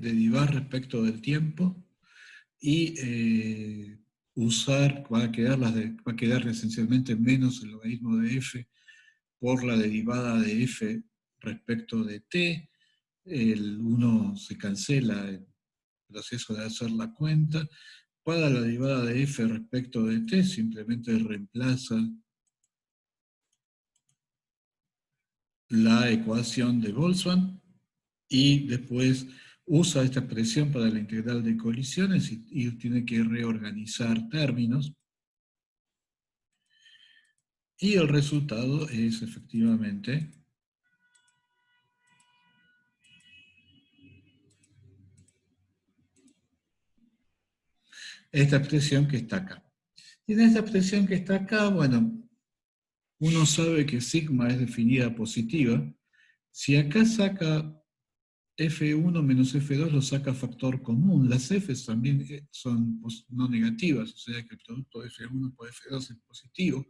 derivar respecto del tiempo, y usar, va a quedar esencialmente menos el logaritmo de f por la derivada de f respecto de t. El 1 se cancela el proceso de hacer la cuenta. Para la derivada de f respecto de t, simplemente reemplaza la ecuación de Boltzmann y después usa esta expresión para la integral de colisiones y tiene que reorganizar términos. Y el resultado es efectivamente esta expresión que está acá. Y en esta expresión que está acá, bueno, uno sabe que sigma es definida positiva. Si acá saca F1 menos F2 lo saca factor común. Las Fs también son no negativas, o sea que el producto de F1 por F2 es positivo.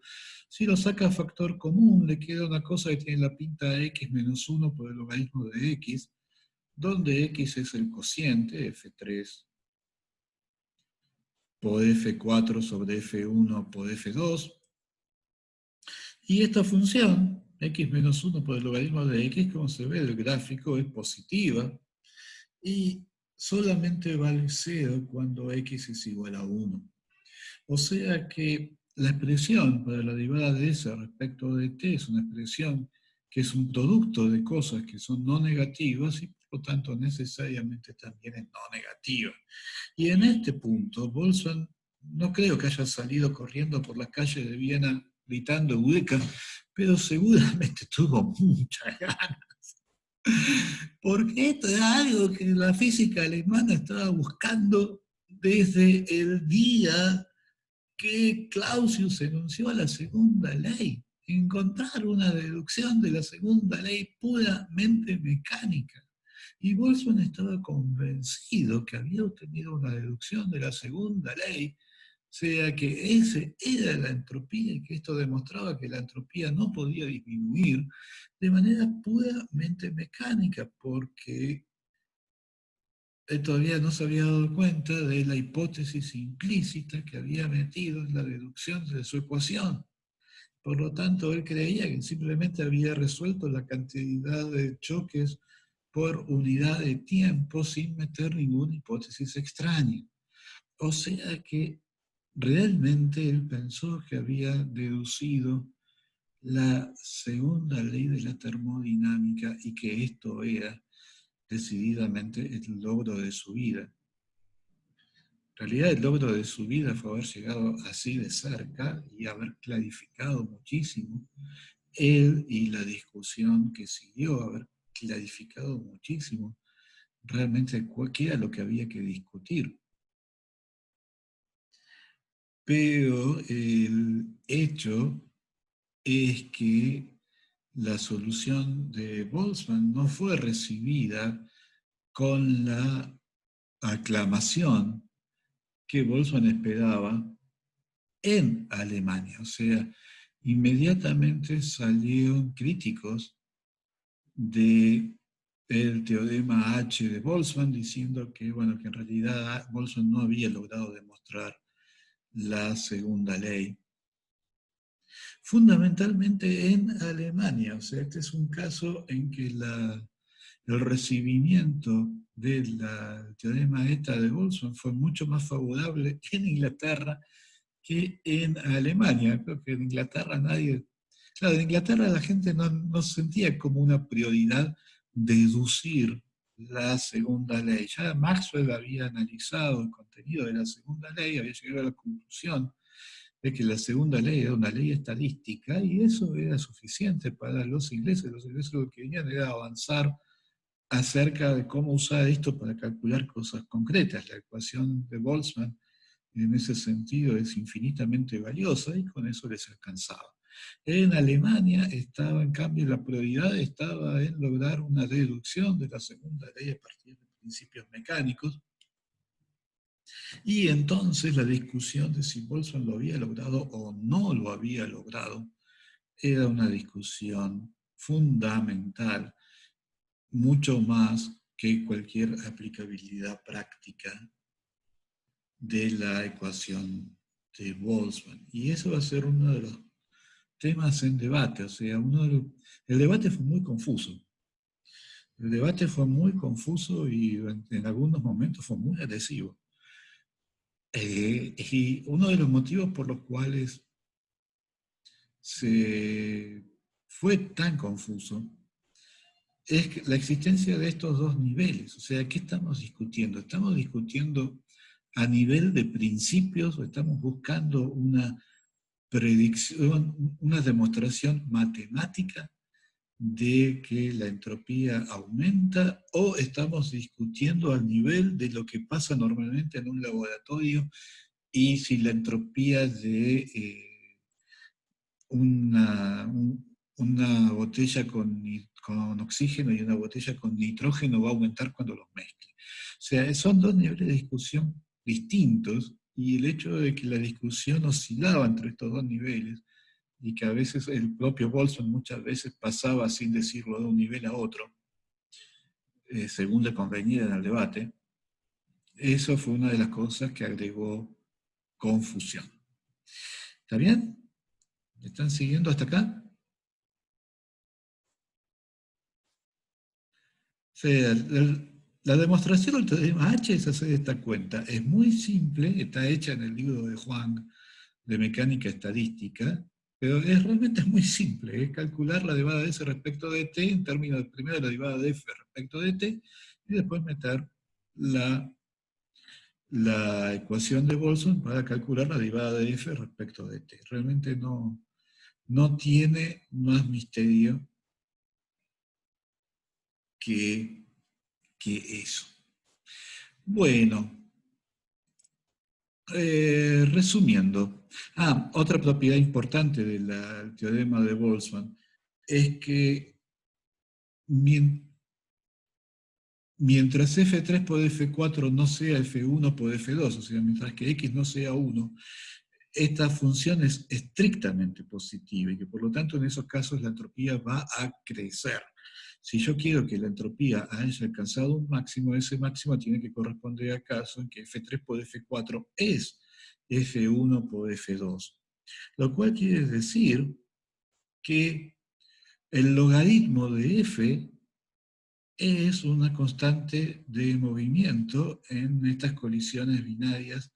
Si lo saca factor común, le queda una cosa que tiene la pinta X menos 1 por el logaritmo de X, donde X es el cociente, F3 por F4 sobre F1 por F2. Y esta función, X menos 1 por el logaritmo de X, como se ve del gráfico, es positiva. Y solamente vale 0 cuando x es igual a 1. O sea que la expresión para la derivada de S respecto de t es una expresión que es un producto de cosas que son no negativas y por por lo tanto necesariamente también es no negativa. Y en este punto, Boltzmann no creo que haya salido corriendo por las calles de Viena gritando Eureka, pero seguramente tuvo muchas ganas. Porque esto era algo que la física alemana estaba buscando desde el día que Clausius enunció la segunda ley. Encontrar una deducción de la segunda ley puramente mecánica. Y Boltzmann estaba convencido que había obtenido una deducción de la segunda ley, o sea que ese era la entropía y que esto demostraba que la entropía no podía disminuir de manera puramente mecánica, porque él todavía no se había dado cuenta de la hipótesis implícita que había metido en la deducción de su ecuación. Por lo tanto, él creía que simplemente había resuelto la cantidad de choques por unidad de tiempo sin meter ninguna hipótesis extraña. O sea que realmente él pensó que había deducido la segunda ley de la termodinámica y que esto era decididamente el logro de su vida. En realidad el logro de su vida fue haber llegado así de cerca y haber clarificado muchísimo él y la discusión que siguió, haber clarificado muchísimo realmente qué era lo que había que discutir. Pero el hecho es que la solución de Boltzmann no fue recibida con la aclamación que Boltzmann esperaba en Alemania. O sea, inmediatamente salieron críticos del teorema H de Boltzmann diciendo que, bueno, que en realidad Boltzmann no había logrado demostrar la segunda ley. Fundamentalmente en Alemania, o sea, este es un caso en que el recibimiento del teorema ETA de Boltzmann fue mucho más favorable en Inglaterra que en Alemania. Creo que en Inglaterra claro, en Inglaterra la gente no sentía como una prioridad deducir la segunda ley. Ya Maxwell había analizado el contenido de la segunda ley, había llegado a la conclusión de que la segunda ley era una ley estadística y eso era suficiente para los ingleses. Los ingleses lo que querían era avanzar acerca de cómo usar esto para calcular cosas concretas. La ecuación de Boltzmann en ese sentido es infinitamente valiosa y con eso les alcanzaba. En Alemania estaba, en cambio, la prioridad estaba en lograr una deducción de la segunda ley a partir de principios mecánicos. Y entonces la discusión de si Boltzmann lo había logrado o no lo había logrado era una discusión fundamental, mucho más que cualquier aplicabilidad práctica de la ecuación de Boltzmann. Y eso va a ser uno de los temas en debate. O sea, el debate fue muy confuso. El debate fue muy confuso y en algunos momentos fue muy agresivo. Y uno de los motivos por los cuales se fue tan confuso es que la existencia de estos dos niveles. O sea, ¿qué estamos discutiendo? ¿Estamos discutiendo a nivel de principios o estamos buscando una predicción, una demostración matemática de que la entropía aumenta, o estamos discutiendo al nivel de lo que pasa normalmente en un laboratorio y si la entropía de una botella con oxígeno y una botella con nitrógeno va a aumentar cuando los mezcle. O sea, son dos niveles de discusión distintos, y el hecho de que la discusión oscilaba entre estos dos niveles y que a veces el propio Boltzmann muchas veces pasaba sin decirlo de un nivel a otro, según le convenía en el debate, eso fue una de las cosas que agregó confusión. ¿Está bien? ¿Me están siguiendo hasta acá? O sea, la demostración del teorema H es hacer esta cuenta. Es muy simple, está hecha en el libro de Huang de mecánica estadística, Pero realmente es muy simple, es calcular la derivada de S respecto de t en términos primero de la derivada de F respecto de t, y después meter la ecuación de Boltzmann para calcular la derivada de F respecto de t. Realmente no tiene más misterio que eso. Bueno, resumiendo. Otra propiedad importante del teorema de Boltzmann es que mientras F3 por F4 no sea F1 por F2, o sea, mientras que X no sea 1, esta función es estrictamente positiva y que por lo tanto en esos casos la entropía va a crecer. Si yo quiero que la entropía haya alcanzado un máximo, ese máximo tiene que corresponder a caso en que F3 por F4 es F1 por F2. Lo cual quiere decir que el logaritmo de F es una constante de movimiento en estas colisiones binarias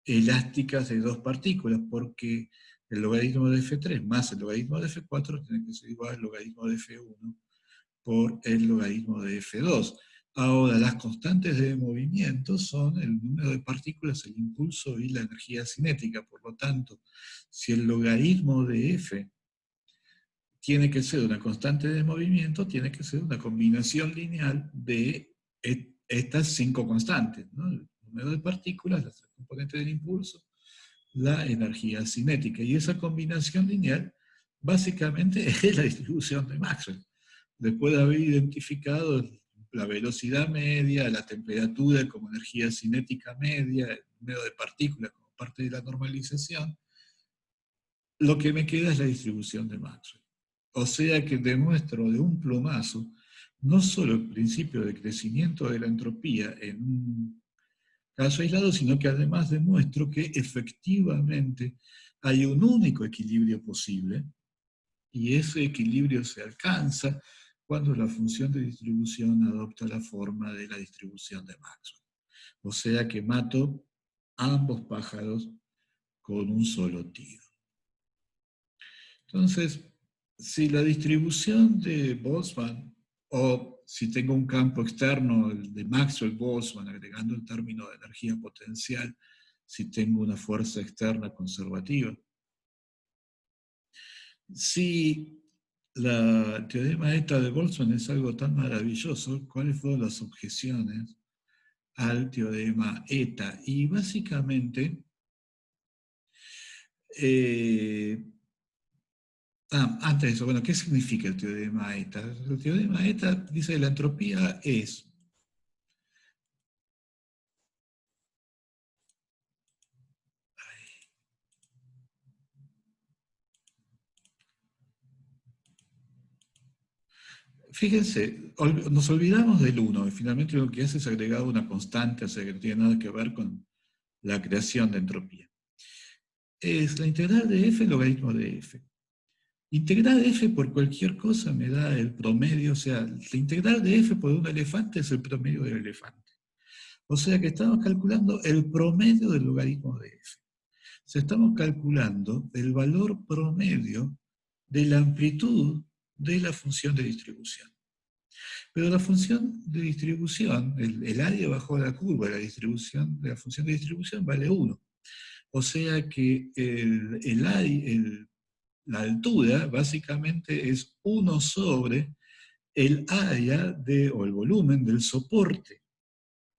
elásticas de dos partículas, porque el logaritmo de F3 más el logaritmo de F4 tiene que ser igual al logaritmo de F1 por el logaritmo de F2. Ahora, las constantes de movimiento son el número de partículas, el impulso y la energía cinética. Por lo tanto, si el logaritmo de F tiene que ser una constante de movimiento, tiene que ser una combinación lineal de estas cinco constantes, ¿no? El número de partículas, las tres componentes del impulso, la energía cinética. Y esa combinación lineal básicamente es la distribución de Maxwell. Después de haber identificado la velocidad media, la temperatura como energía cinética media, el número de partículas como parte de la normalización, lo que me queda es la distribución de Maxwell. O sea que demuestro de un plumazo no solo el principio de crecimiento de la entropía en un caso aislado, sino que además demuestro que efectivamente hay un único equilibrio posible, y ese equilibrio se alcanza cuando la función de distribución adopta la forma de la distribución de Maxwell. O sea que mato a ambos pájaros con un solo tiro. Entonces, si la distribución de Boltzmann, o si tengo un campo externo de Maxwell-Boltzmann, agregando el término de energía potencial, si tengo una fuerza externa conservativa, si el teorema ETA de Boltzmann es algo tan maravilloso, ¿cuáles fueron las objeciones al teorema ETA? Y básicamente, antes de eso, bueno, ¿qué significa el teorema ETA? El teorema ETA dice que la entropía es fíjense, nos olvidamos del 1 y finalmente lo que hace es agregar una constante, o sea que no tiene nada que ver con la creación de entropía. Es la integral de f logaritmo de f. Integral de f por cualquier cosa me da el promedio, o sea, la integral de f por un elefante es el promedio del elefante. O sea que estamos calculando el promedio del logaritmo de f. O sea, estamos calculando el valor promedio de la amplitud de la función de distribución. Pero la función de distribución, el área bajo la curva de la distribución, de la función de distribución vale 1. O sea que la altura básicamente es 1 sobre el área o el volumen del soporte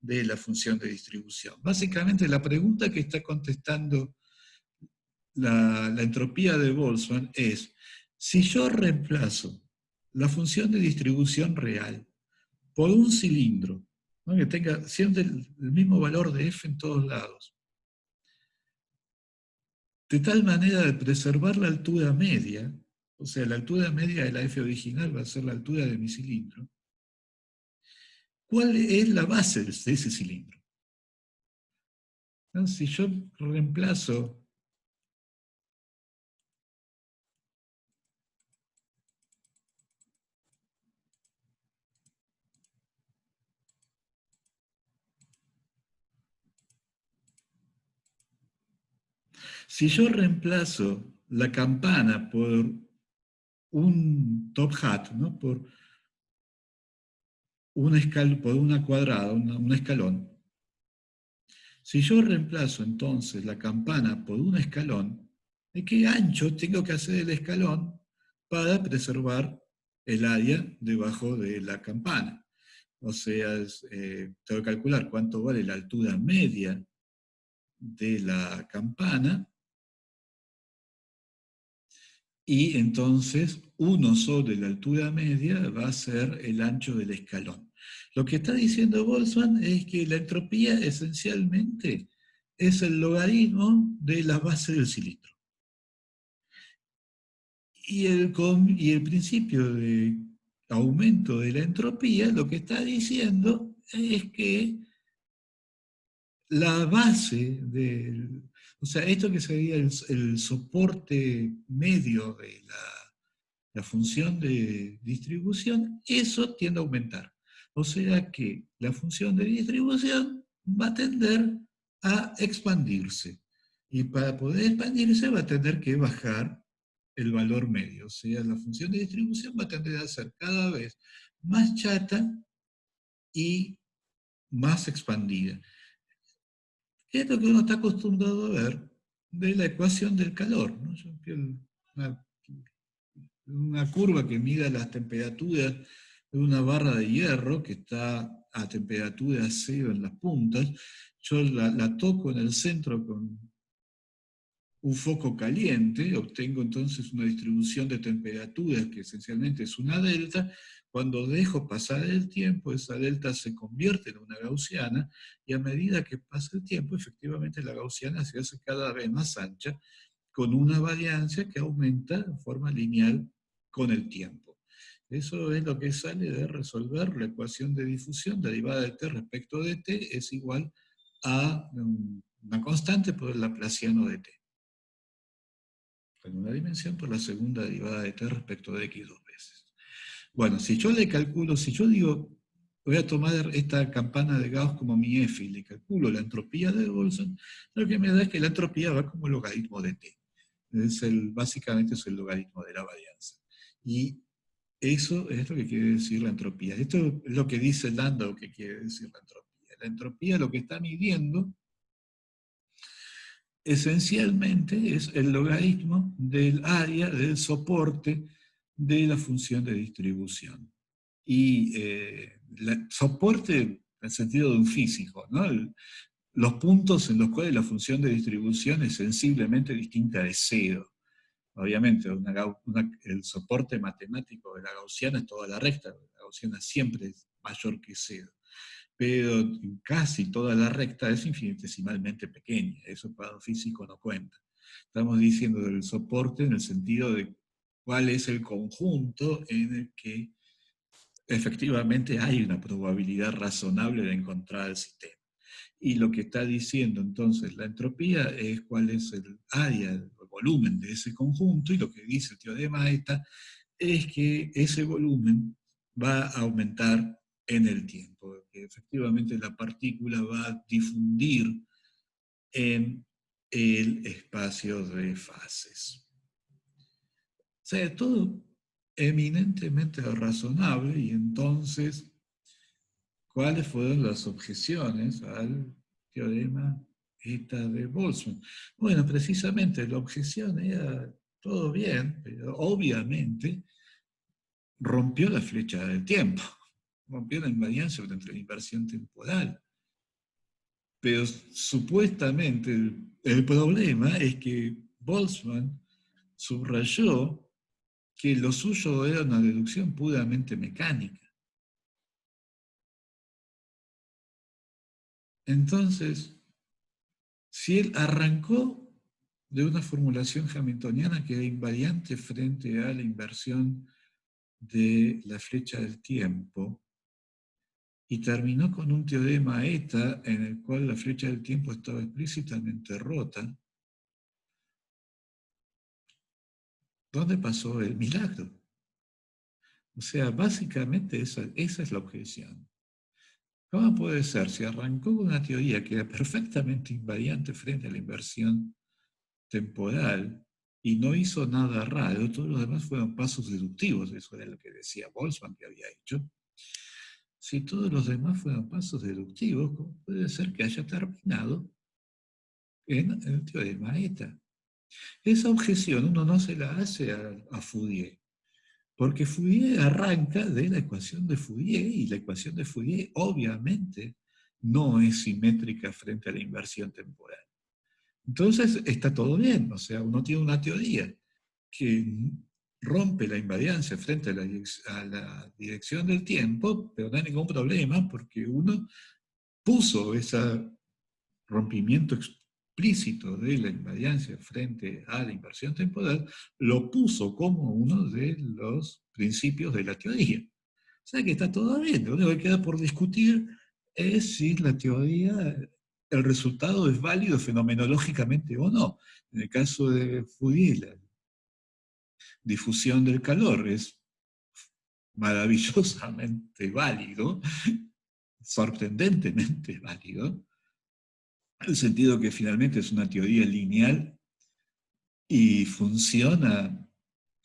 de la función de distribución. Básicamente la pregunta que está contestando la entropía de Boltzmann es, si yo reemplazo la función de distribución real por un cilindro, ¿no? Que tenga siempre el mismo valor de f en todos lados, de tal manera de preservar la altura media, o sea, la altura media de la f original va a ser la altura de mi cilindro. ¿Cuál es la base de ese cilindro? ¿No? Si yo reemplazo si yo reemplazo la campana por un top hat, ¿no? Por por una cuadrada, un escalón. Si yo reemplazo entonces la campana por un escalón, ¿de qué ancho tengo que hacer el escalón para preservar el área debajo de la campana? O sea, tengo que calcular cuánto vale la altura media de la campana, y entonces 1 sobre la altura media va a ser el ancho del escalón. Lo que está diciendo Boltzmann es que la entropía esencialmente es el logaritmo de la base del cilindro. Y el principio de aumento de la entropía lo que está diciendo es que la base del... O sea, esto que sería el soporte medio de la función de distribución, eso tiende a aumentar. O sea que la función de distribución va a tender a expandirse. Y para poder expandirse va a tener que bajar el valor medio. O sea, la función de distribución va a tender a ser cada vez más chata y más expandida. ¿Qué es lo que uno está acostumbrado a ver de la ecuación del calor? ¿No? Una, una curva que mida las temperaturas de una barra de hierro que está a temperatura cero en las puntas. Yo la toco en el centro con un foco caliente, obtengo entonces una distribución de temperaturas que esencialmente es una delta. Cuando dejo pasar el tiempo, esa delta se convierte en una gaussiana, y a medida que pasa el tiempo, efectivamente la gaussiana se hace cada vez más ancha, con una variancia que aumenta en forma lineal con el tiempo. Eso es lo que sale de resolver la ecuación de difusión derivada de t respecto de t es igual a una constante por el laplaciano de t, en una dimensión por la segunda derivada de t respecto de x 2 veces. Bueno, si yo le calculo, si yo digo, voy a tomar esta campana de Gauss como mi f y le calculo la entropía de Boltzmann, lo que me da es que la entropía va como logaritmo de t. Básicamente es el logaritmo de la varianza. Y eso es lo que quiere decir la entropía. Esto es lo que dice Landau que quiere decir la entropía. La entropía lo que está midiendo esencialmente es el logaritmo del área del soporte de la función de distribución. Y soporte en el sentido de un físico, ¿no? Los puntos en los cuales la función de distribución es sensiblemente distinta de cero. Obviamente, el soporte matemático de la gaussiana es toda la recta, la gaussiana siempre es mayor que cero, pero casi toda la recta es infinitesimalmente pequeña, eso para un físico no cuenta. Estamos diciendo del soporte en el sentido de cuál es el conjunto en el que efectivamente hay una probabilidad razonable de encontrar el sistema. Y lo que está diciendo entonces la entropía es cuál es el área, el volumen de ese conjunto, y lo que dice el teorema ETA es que ese volumen va a aumentar en el tiempo, que efectivamente la partícula va a difundir en el espacio de fases. O sea, todo eminentemente razonable, y entonces, ¿cuáles fueron las objeciones al teorema ETA de Boltzmann? Bueno, precisamente la objeción era todo bien, pero obviamente rompió la flecha del tiempo, rompió la invariancia entre la inversión temporal. Pero supuestamente el problema es que Boltzmann subrayó que lo suyo era una deducción puramente mecánica. Entonces, si él arrancó de una formulación hamiltoniana que era invariante frente a la inversión de la flecha del tiempo, y terminó con un teorema ETA en el cual la flecha del tiempo estaba explícitamente rota, ¿dónde pasó el milagro? O sea, básicamente esa es la objeción. ¿Cómo puede ser? Si arrancó con una teoría que era perfectamente invariante frente a la inversión temporal, y no hizo nada raro, todos los demás fueron pasos deductivos, eso era lo que decía Boltzmann que había hecho. Si todos los demás fueron pasos deductivos, ¿cómo puede ser que haya terminado en el teorema eta? Esa objeción uno no se la hace a Fourier, porque Fourier arranca de la ecuación de Fourier, y la ecuación de Fourier obviamente no es simétrica frente a la inversión temporal. Entonces está todo bien, o sea, uno tiene una teoría que rompe la invariancia frente a la dirección del tiempo, pero no hay ningún problema porque uno puso ese rompimiento explícito de la invariancia frente a la inversión temporal, lo puso como uno de los principios de la teoría. O sea que está todo bien, lo único que queda por discutir es si la teoría, el resultado es válido fenomenológicamente o no. En el caso de Fourier, la difusión del calor es maravillosamente válido, sorprendentemente válido, en el sentido que finalmente es una teoría lineal y funciona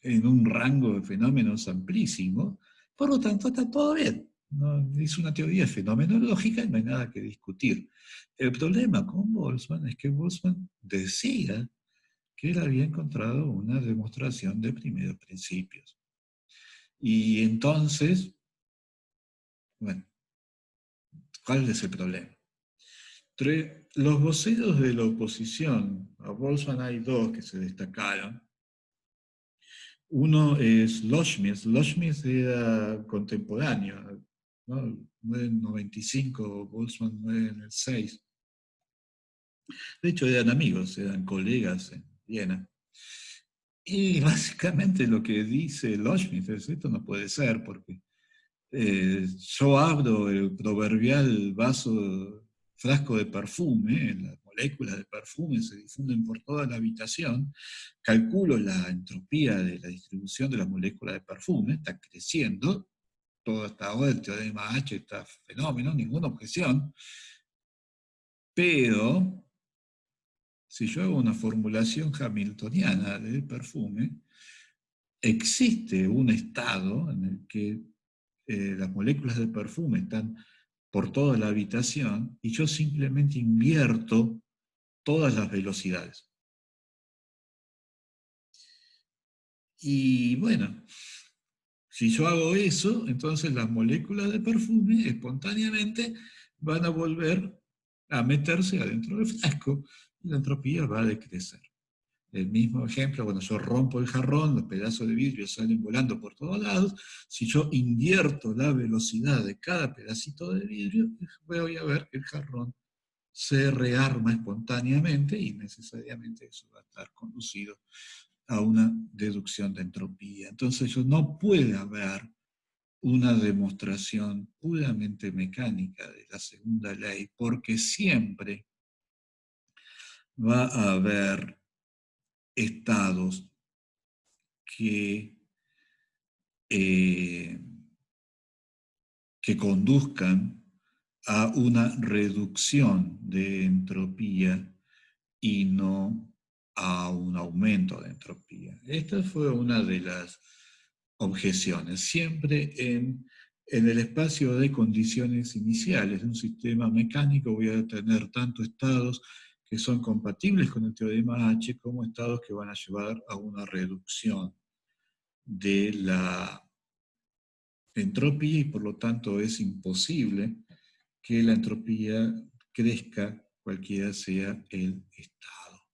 en un rango de fenómenos amplísimo, por lo tanto está todo bien. No, es una teoría fenomenológica y no hay nada que discutir. El problema con Boltzmann es que Boltzmann decía que él había encontrado una demostración de primeros principios. Y entonces, bueno, ¿cuál es el problema? Entre los voceros de la oposición a Boltzmann hay dos que se destacaron. Uno es Loschmidt. Loschmidt era contemporáneo, ¿no? Muere en 95, Boltzmann muere en el 6. De hecho, eran amigos, eran colegas en Viena. Y básicamente lo que dice Loschmidt es: esto no puede ser, porque yo abro el proverbial frasco de perfume, las moléculas de perfume se difunden por toda la habitación, calculo la entropía de la distribución de las moléculas de perfume, está creciendo, todo hasta ahora el teorema H está fenómeno, ninguna objeción, pero si yo hago una formulación hamiltoniana del perfume, existe un estado en el que las moléculas de perfume están por toda la habitación y yo simplemente invierto todas las velocidades. Y bueno, si yo hago eso, entonces las moléculas de perfume espontáneamente van a volver a meterse adentro del frasco y la entropía va a decrecer. El mismo ejemplo, cuando yo rompo el jarrón, los pedazos de vidrio salen volando por todos lados. Si yo invierto la velocidad de cada pedacito de vidrio, voy a ver que el jarrón se rearma espontáneamente y necesariamente eso va a estar conducido a una deducción de entropía. Entonces no puede haber una demostración puramente mecánica de la segunda ley, porque siempre va a haber estados eh, que conduzcan a una reducción de entropía y no a un aumento de entropía. Esta fue una de las objeciones. Siempre en el espacio de condiciones iniciales de un sistema mecánico voy a tener tanto estados que son compatibles con el teorema H como estados que van a llevar a una reducción de la entropía y por lo tanto es imposible que la entropía crezca cualquiera sea el estado.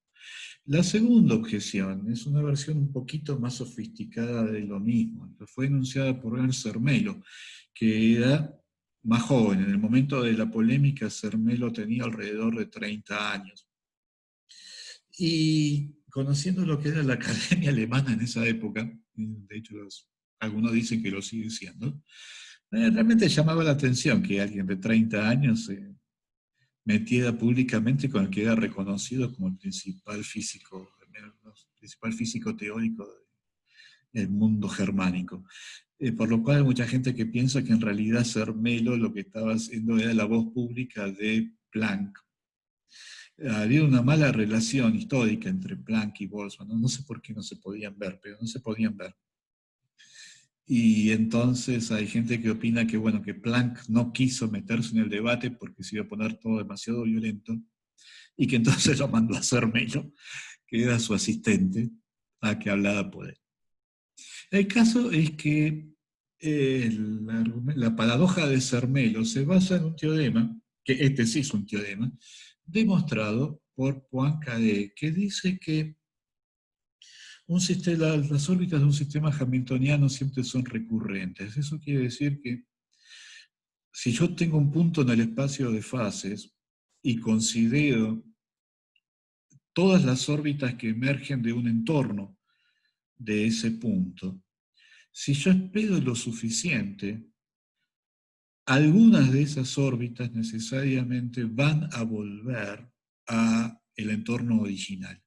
La segunda objeción es una versión un poquito más sofisticada de lo mismo. Fue enunciada por Ernst Zermelo, que era más joven. En el momento de la polémica, Zermelo tenía alrededor de 30 años. Y conociendo lo que era la academia alemana en esa época, de hecho algunos dicen que lo sigue siendo, realmente llamaba la atención que alguien de 30 años se metiera públicamente con el que era reconocido como el principal físico teórico del mundo germánico. Por lo cual hay mucha gente que piensa que en realidad Zermelo lo que estaba haciendo era la voz pública de Planck. había una mala relación histórica entre Planck y Boltzmann. No sé por qué no se podían ver, pero no se podían ver. Y entonces hay gente que opina que, bueno, que Planck no quiso meterse en el debate porque se iba a poner todo demasiado violento, y que entonces lo mandó a hacer Melo, que era su asistente, a que hablara por él. El caso es que la paradoja de Zermelo se basa en un teorema, que este sí es un teorema, demostrado por Poincaré, que dice que las órbitas de un sistema hamiltoniano siempre son recurrentes. Eso quiere decir que si yo tengo un punto en el espacio de fases y considero todas las órbitas que emergen de un entorno de ese punto, si yo espero lo suficiente, algunas de esas órbitas necesariamente van a volver a el entorno original.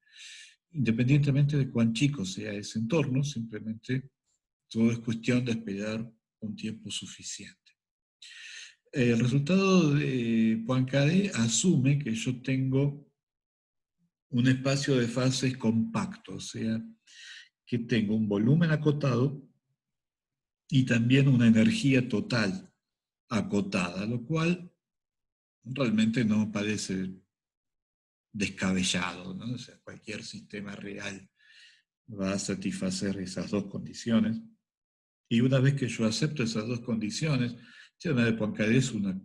Independientemente de cuán chico sea ese entorno, simplemente todo es cuestión de esperar un tiempo suficiente. El resultado de Poincaré asume que yo tengo un espacio de fases compacto, o sea, que tengo un volumen acotado y también una energía total acotada, lo cual realmente no parece descabellado, ¿no? O sea, cualquier sistema real va a satisfacer esas dos condiciones. Y una vez que yo acepto esas dos condiciones, el teorema de Poincaré es una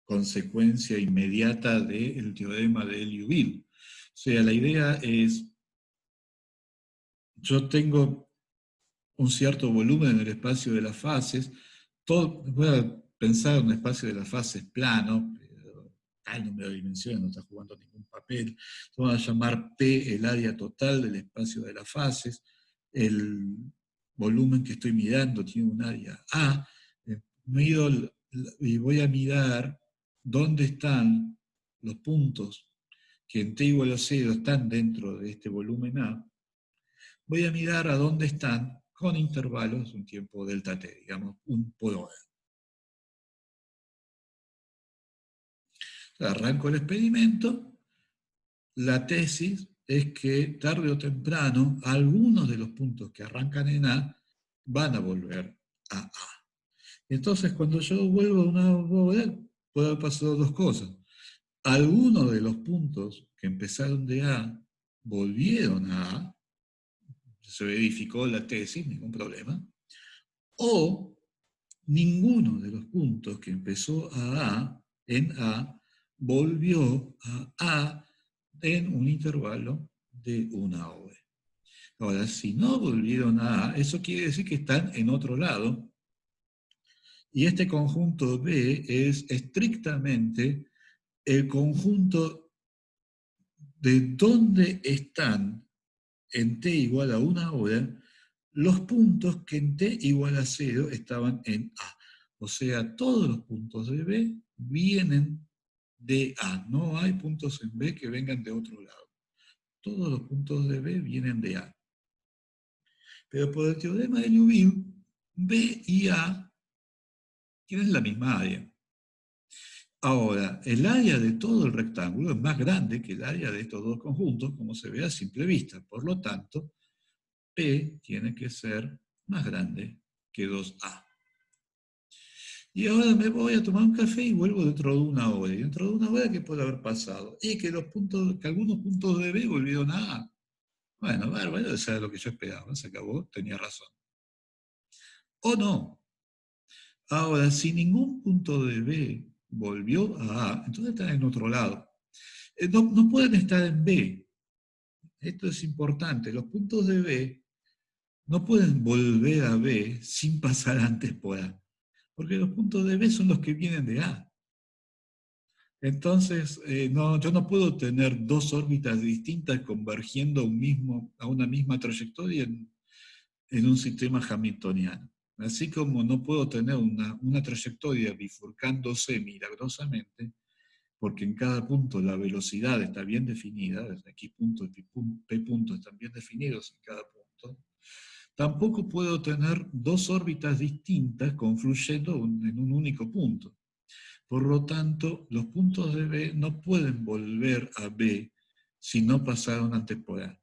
consecuencia inmediata del teorema de Liouville. O sea, la idea es, yo tengo un cierto volumen en el espacio de las fases, voy a pensar en un espacio de las fases plano, el número de dimensiones no está jugando ningún papel, vamos a llamar P el área total del espacio de las fases, el volumen que estoy mirando tiene un área A, mido y voy a mirar dónde están los puntos que en t igual a 0 están dentro de este volumen A, voy a mirar a dónde están con intervalos, un tiempo delta t, digamos, un por hora. Arranco el experimento, la tesis es que tarde o temprano algunos de los puntos que arrancan en A van a volver a A. Entonces, cuando yo vuelvo a una hora, puede haber pasado dos cosas. Algunos de los puntos que empezaron de A volvieron a A, se verificó la tesis, ningún problema, o ninguno de los puntos que empezó en A volvió a A en un intervalo de una hora. Ahora, si no volvieron a A, eso quiere decir que están en otro lado, y este conjunto B es estrictamente el conjunto de dónde están en t igual a una hora los puntos que en t igual a 0 estaban en A. O sea, todos los puntos de B vienen de A. No hay puntos en B que vengan de otro lado. Todos los puntos de B vienen de A. Pero por el teorema de Liouville, B y A tienen la misma área. Ahora, el área de todo el rectángulo es más grande que el área de estos dos conjuntos, como se ve a simple vista. Por lo tanto, P tiene que ser más grande que 2A. Y ahora me voy a tomar un café y vuelvo dentro de una hora. Y dentro de una hora, ¿qué puede haber pasado? Y que algunos puntos de B volvieron a A. Bueno, bárbaro, eso era lo que yo esperaba. Se acabó, tenía razón. O no. Ahora, si ningún punto de B volvió a A, entonces están en otro lado. No pueden estar en B. Esto es importante. Los puntos de B no pueden volver a B sin pasar antes por A. Porque los puntos de B son los que vienen de A. Entonces, yo no puedo tener dos órbitas distintas convergiendo a una misma trayectoria en un sistema hamiltoniano. Así como no puedo tener una trayectoria bifurcándose milagrosamente, porque en cada punto la velocidad está bien definida, desde aquí punto y P punto están bien definidos en cada punto, tampoco puedo tener dos órbitas distintas confluyendo en un único punto. Por lo tanto, los puntos de B no pueden volver a B si no pasaron antes por A.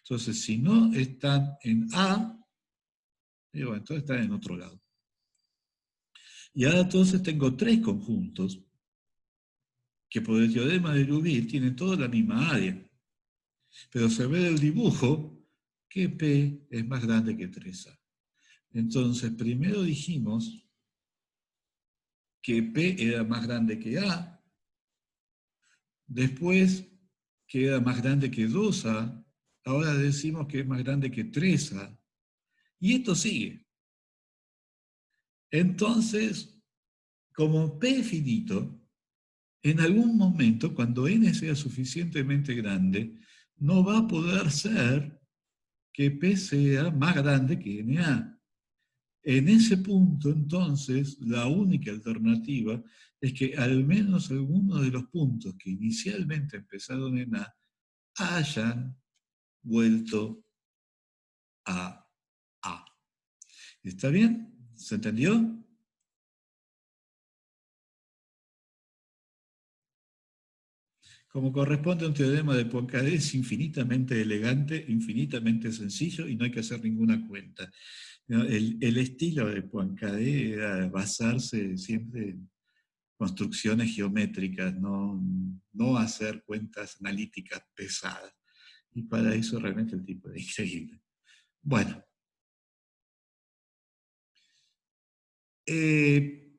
Entonces, si no están en A, bueno, entonces están en otro lado. Y ahora entonces tengo tres conjuntos que por el teorema de Liouville tienen toda la misma área. Pero se ve del dibujo que P es más grande que 3A. Entonces, primero dijimos que P era más grande que A, después que era más grande que 2A, ahora decimos que es más grande que 3A, y esto sigue. Entonces, como P es finito, en algún momento, cuando N sea suficientemente grande, no va a poder ser que P sea más grande que NA. En ese punto, entonces, la única alternativa es que al menos algunos de los puntos que inicialmente empezaron en A hayan vuelto a A. ¿Está bien? ¿Se entendió? Como corresponde a un teorema de Poincaré, es infinitamente elegante, infinitamente sencillo y no hay que hacer ninguna cuenta. El estilo de Poincaré era basarse siempre en construcciones geométricas, no hacer cuentas analíticas pesadas. Y para eso realmente el tipo es increíble. Bueno, en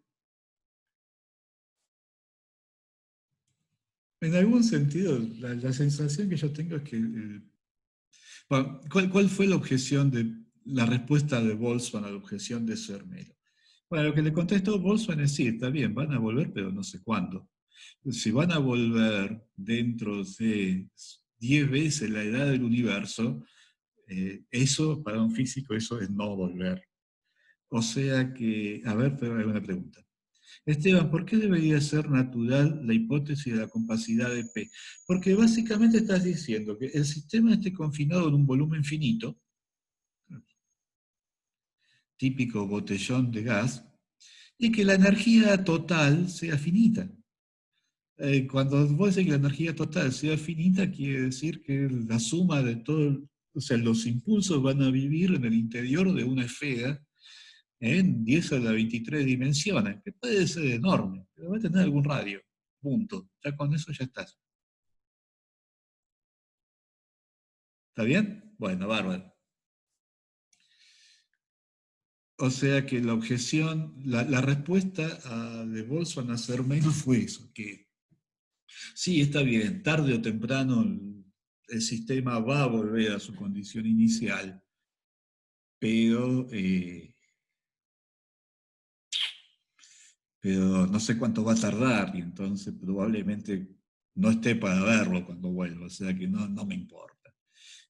algún sentido, la sensación que yo tengo es que... bueno, ¿cuál fue la objeción la respuesta de Boltzmann a la objeción de Zermelo? Bueno, lo que le contestó Boltzmann es sí, está bien, van a volver, pero no sé cuándo. Si van a volver dentro de 10 veces la edad del universo, eso para un físico eso es no volver. O sea que, a ver, te hago una pregunta. Esteban, ¿por qué debería ser natural la hipótesis de la compacidad de P? Porque básicamente estás diciendo que el sistema esté confinado en un volumen finito, típico botellón de gas, y que la energía total sea finita. Cuando vos decís que la energía total sea finita, quiere decir que la suma de todo, o sea, los impulsos van a vivir en el interior de una esfera en 10 a la 23 dimensiones, que puede ser enorme, pero va a tener algún radio. Punto. Ya con eso ya estás. ¿Está bien? Bueno, bárbaro. O sea que la objeción, la respuesta de Boltzmann a Zermelo fue eso, que sí, está bien, tarde o temprano el sistema va a volver a su condición inicial, pero, pero no sé cuánto va a tardar y entonces probablemente no esté para verlo cuando vuelva, o sea que no me importa.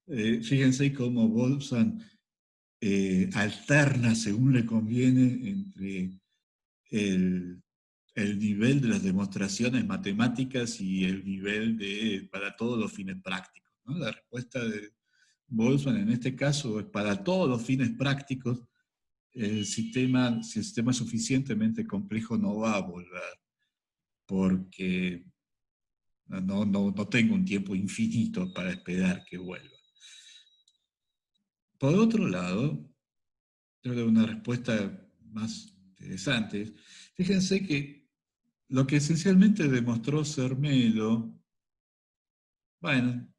Fíjense cómo Boltzmann alterna según le conviene entre el, el nivel de las demostraciones matemáticas y el nivel para todos los fines prácticos, ¿no? La respuesta de Boltzmann en este caso es para todos los fines prácticos, si el sistema es suficientemente complejo no va a volver, porque no tengo un tiempo infinito para esperar que vuelva. Por otro lado, creo que una respuesta más interesante, fíjense que lo que esencialmente demostró Zermelo, bueno,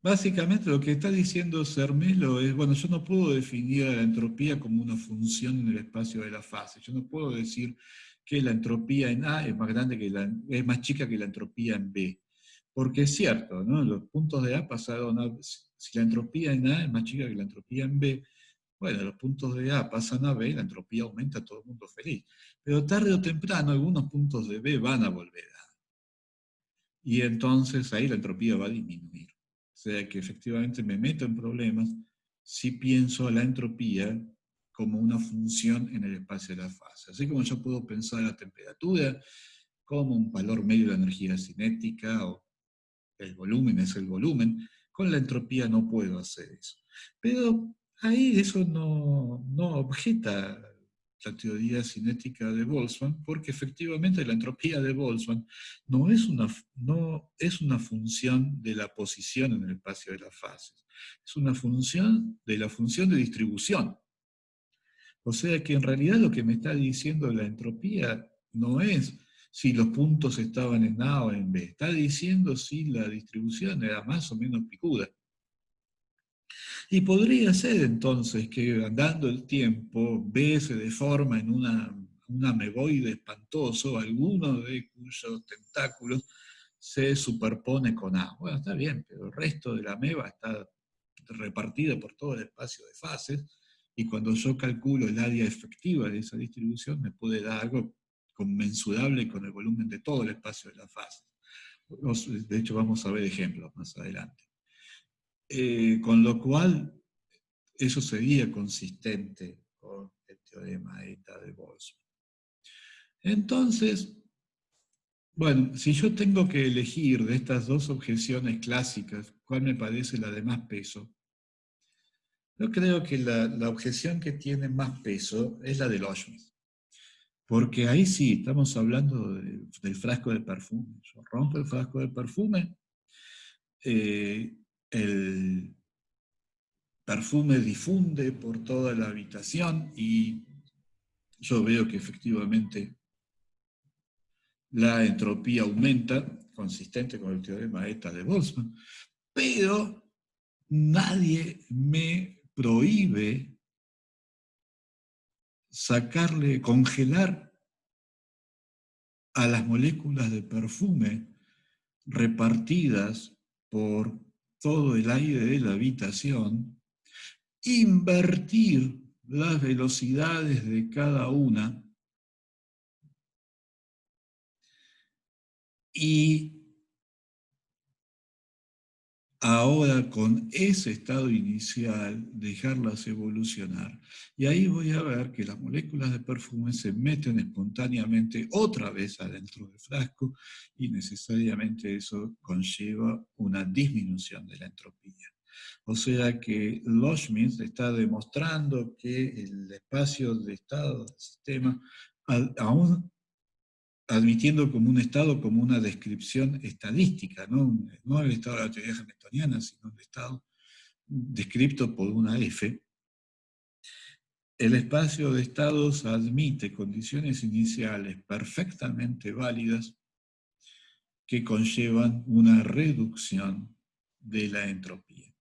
básicamente lo que está diciendo Zermelo es, bueno, yo no puedo definir a la entropía como una función en el espacio de la fase. Yo no puedo decir que la entropía en A es más grande es más chica que la entropía en B. Porque es cierto, ¿no? Los puntos de A pasaron a, si la entropía en A es más chica que la entropía en B, bueno, los puntos de A pasan a B, la entropía aumenta, todo el mundo feliz. Pero tarde o temprano algunos puntos de B van a volver a A. Y entonces ahí la entropía va a disminuir. O sea que efectivamente me meto en problemas si pienso a la entropía como una función en el espacio de la fase. Así como yo puedo pensar a la temperatura como un valor medio de la energía cinética, o el volumen es el volumen, con la entropía no puedo hacer eso. Pero ahí eso no objeta la teoría cinética de Boltzmann, porque efectivamente la entropía de Boltzmann no es una función de la posición en el espacio de las fases, es una función de la función de distribución. O sea que en realidad lo que me está diciendo la entropía no es si los puntos estaban en A o en B, está diciendo si la distribución era más o menos picuda. Y podría ser entonces que andando el tiempo B se deforma en un ameboide espantoso, alguno de cuyos tentáculos se superpone con A. Bueno, está bien, pero el resto de la ameba está repartido por todo el espacio de fases, y cuando yo calculo el área efectiva de esa distribución me puede dar algo conmensurable con el volumen de todo el espacio de la fase. De hecho, vamos a ver ejemplos más adelante. Con lo cual, eso sería consistente con el teorema eta de Boltzmann. Entonces, bueno, si yo tengo que elegir de estas dos objeciones clásicas, ¿cuál me parece la de más peso? Yo creo que la objeción que tiene más peso es la de Loschmidt. Porque ahí sí, estamos hablando del frasco de perfume. Yo rompo el frasco de perfume, el perfume difunde por toda la habitación y yo veo que efectivamente la entropía aumenta, consistente con el teorema eta de Boltzmann, pero nadie me prohíbe congelar a las moléculas de perfume repartidas por todo el aire de la habitación, invertir las velocidades de cada una y ahora con ese estado inicial dejarlas evolucionar. Y ahí voy a ver que las moléculas de perfume se meten espontáneamente otra vez adentro del frasco y necesariamente eso conlleva una disminución de la entropía. O sea que Loschmidt está demostrando que el espacio de estado del sistema, aún admitiendo como un estado, como una descripción estadística, no el estado de la teoría hamiltoniana, sino el estado descrito por una F, el espacio de estados admite condiciones iniciales perfectamente válidas que conllevan una reducción de la entropía.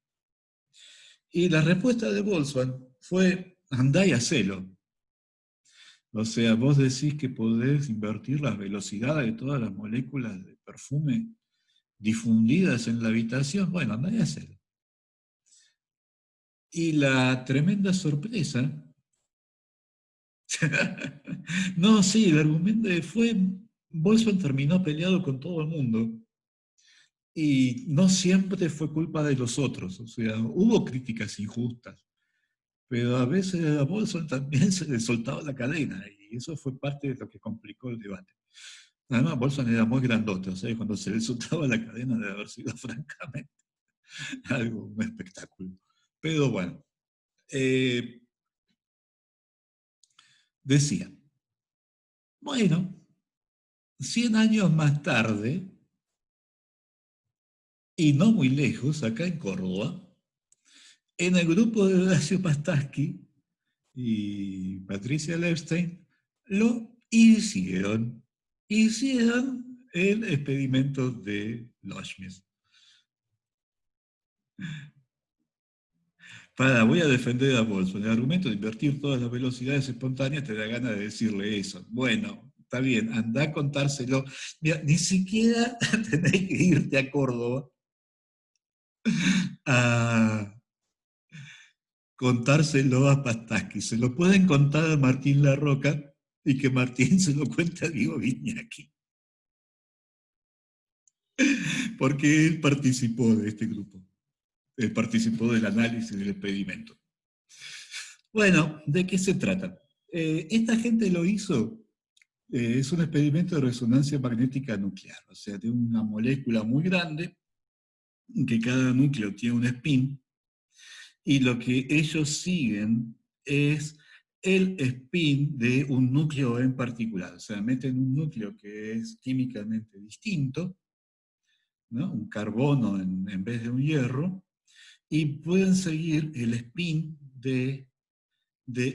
Y la respuesta de Boltzmann fue: andá y hacelo. O sea, vos decís que podés invertir las velocidades de todas las moléculas de perfume difundidas en la habitación. Bueno, andá y hacelo. Y la tremenda sorpresa, no, sí, el argumento fue, Boltzmann terminó peleado con todo el mundo, y no siempre fue culpa de los otros, o sea, hubo críticas injustas, pero a veces a Boltzmann también se le soltaba la cadena, y eso fue parte de lo que complicó el debate. Además, Boltzmann era muy grandote, o sea, cuando se le soltaba la cadena debe haber sido francamente un espectáculo. Pero bueno, decía, bueno, 100 años más tarde, y no muy lejos, acá en Córdoba, en el grupo de Horacio Pastasky y Patricia Lepstein, lo hicieron. Hicieron el experimento de Loschmidt. Voy a defender a Boltzmann. El argumento de invertir todas las velocidades espontáneas te da ganas de decirle eso. Bueno, está bien, anda a contárselo. Mira, ni siquiera tenés que irte a Córdoba a contárselo a Pastasky. Se lo pueden contar a Martín Larroca y que Martín se lo cuente a Diego Viñaki. Porque él participó de este grupo. Él participó del análisis del experimento. Bueno, ¿de qué se trata? Esta gente lo hizo, es un experimento de resonancia magnética nuclear, o sea, de una molécula muy grande, que cada núcleo tiene un spin, y lo que ellos siguen es el spin de un núcleo en particular. O sea, meten un núcleo que es químicamente distinto, ¿no? Un carbono en vez de un hierro, y pueden seguir el spin de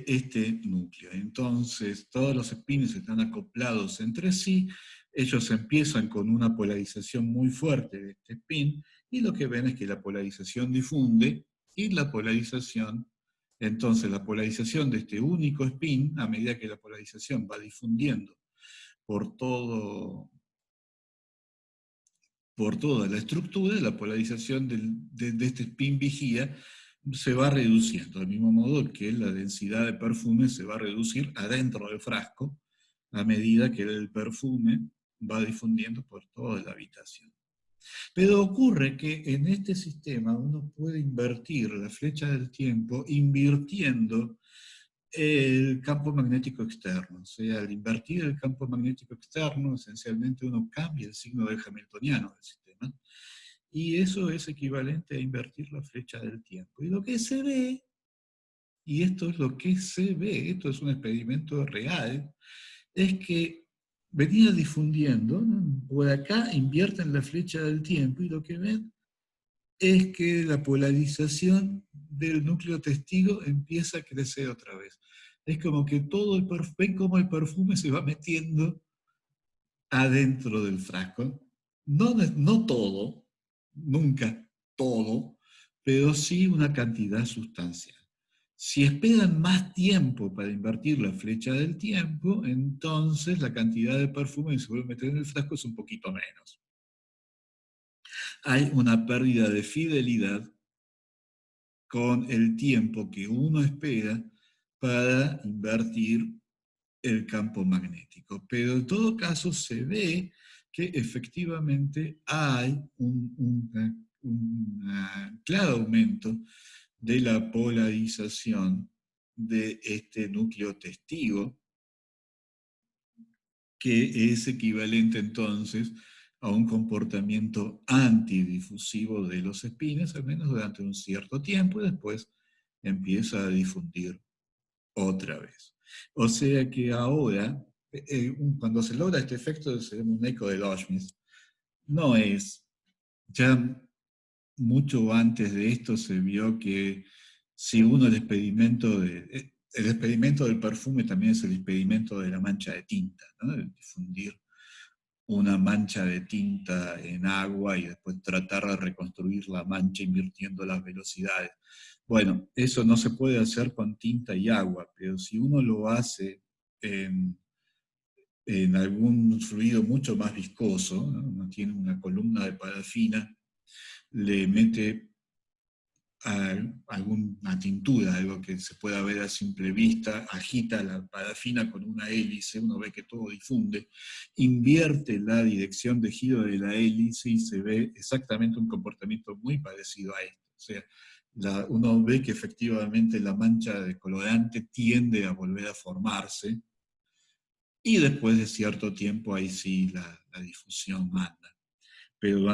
este núcleo. Entonces, todos los spins están acoplados entre sí, ellos empiezan con una polarización muy fuerte de este spin, y lo que ven es que la polarización difunde, y la polarización, entonces la polarización de este único spin, a medida que la polarización va difundiendo por por toda la estructura, la polarización de este spin vigía se va reduciendo, del mismo modo que la densidad de perfume se va a reducir adentro del frasco a medida que el perfume va difundiendo por toda la habitación. Pero ocurre que en este sistema uno puede invertir la flecha del tiempo invirtiendo el campo magnético externo. O sea, al invertir el campo magnético externo, esencialmente uno cambia el signo del hamiltoniano del sistema, y eso es equivalente a invertir la flecha del tiempo. Y lo que se ve, y esto es lo que se ve, esto es un experimento real, es que venía difundiendo, ¿no? Por acá invierten la flecha del tiempo, y lo que ven es que la polarización del núcleo testigo empieza a crecer otra vez. Es como que todo ven cómo el perfume se va metiendo adentro del frasco. No todo, nunca todo, pero sí una cantidad sustancial. Si esperan más tiempo para invertir la flecha del tiempo, entonces la cantidad de perfume que se vuelve a meter en el frasco es un poquito menos. Hay una pérdida de fidelidad con el tiempo que uno espera para invertir el campo magnético. Pero en todo caso se ve que efectivamente hay un claro aumento de la polarización de este núcleo testigo, que es equivalente entonces a un comportamiento antidifusivo de los espines, al menos durante un cierto tiempo, y después empieza a difundir otra vez. O sea que ahora, cuando se logra este efecto, se llama un eco de Loschmidt, no es, ya mucho antes de esto se vio que si uno el experimento del perfume también es el experimento de la mancha de tinta, ¿no? De difundir una mancha de tinta en agua y después tratar de reconstruir la mancha invirtiendo las velocidades. Bueno, eso no se puede hacer con tinta y agua, pero si uno lo hace en, en algún fluido mucho más viscoso, ¿no? Uno tiene una columna de parafina, le mete alguna tintura, algo que se pueda ver a simple vista, agita la parafina con una hélice, uno ve que todo difunde, invierte la dirección de giro de la hélice y se ve exactamente un comportamiento muy parecido a esto. O sea, uno ve que efectivamente la mancha de colorante tiende a volver a formarse, y después de cierto tiempo ahí sí la difusión manda. Pero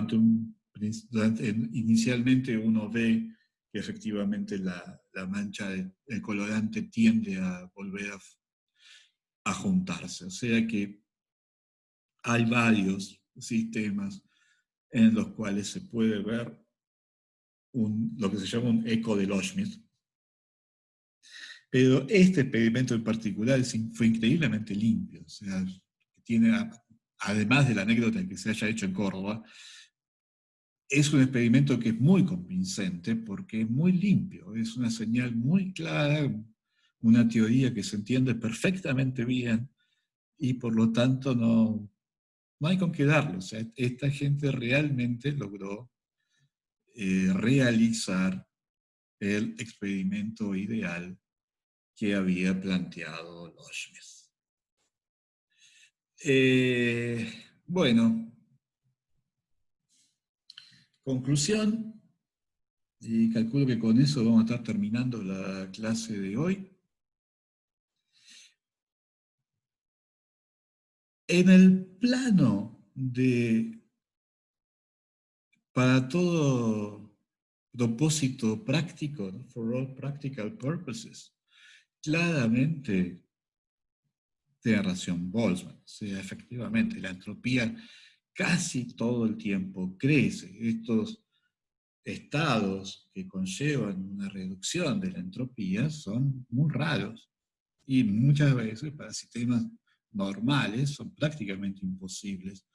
inicialmente uno ve que efectivamente la mancha del colorante tiende a volver a juntarse. O sea que hay varios sistemas en los cuales se puede ver lo que se llama un eco de Loschmidt. Pero este experimento en particular fue increíblemente limpio. O sea, tiene, además de la anécdota de que se haya hecho en Córdoba, es un experimento que es muy convincente porque es muy limpio, es una señal muy clara, una teoría que se entiende perfectamente bien, y por lo tanto no hay con qué darlo. O sea, esta gente realmente logró realizar el experimento ideal que había planteado Loschmidt. Bueno, conclusión, y calculo que con eso vamos a estar terminando la clase de hoy. En el plano para todo propósito práctico, ¿no? For all practical purposes, claramente tiene razón Boltzmann. O sea, efectivamente, la entropía casi todo el tiempo crece. Estos estados que conllevan una reducción de la entropía son muy raros y muchas veces para sistemas normales son prácticamente imposibles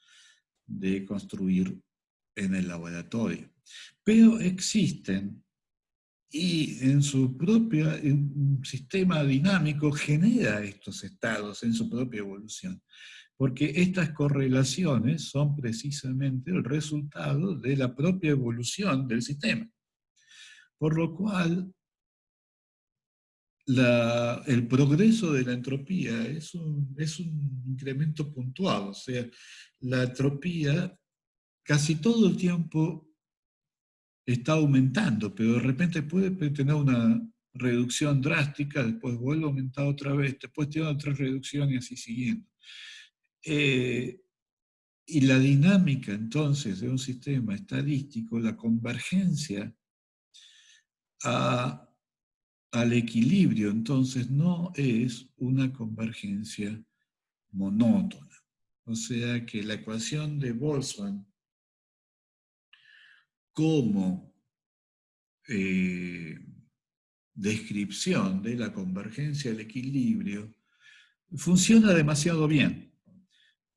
de construir en el laboratorio. Pero existen y en su propio sistema dinámico genera estos estados en su propia evolución. Porque estas correlaciones son precisamente el resultado de la propia evolución del sistema. Por lo cual, el progreso de la entropía es un incremento puntual. O sea, la entropía casi todo el tiempo está aumentando, pero de repente puede tener una reducción drástica, después vuelve a aumentar otra vez, después tiene otra reducción y así siguiendo. Y la dinámica entonces de un sistema estadístico, la convergencia al equilibrio, entonces no es una convergencia monótona. O sea que la ecuación de Boltzmann como descripción de la convergencia al equilibrio funciona demasiado bien,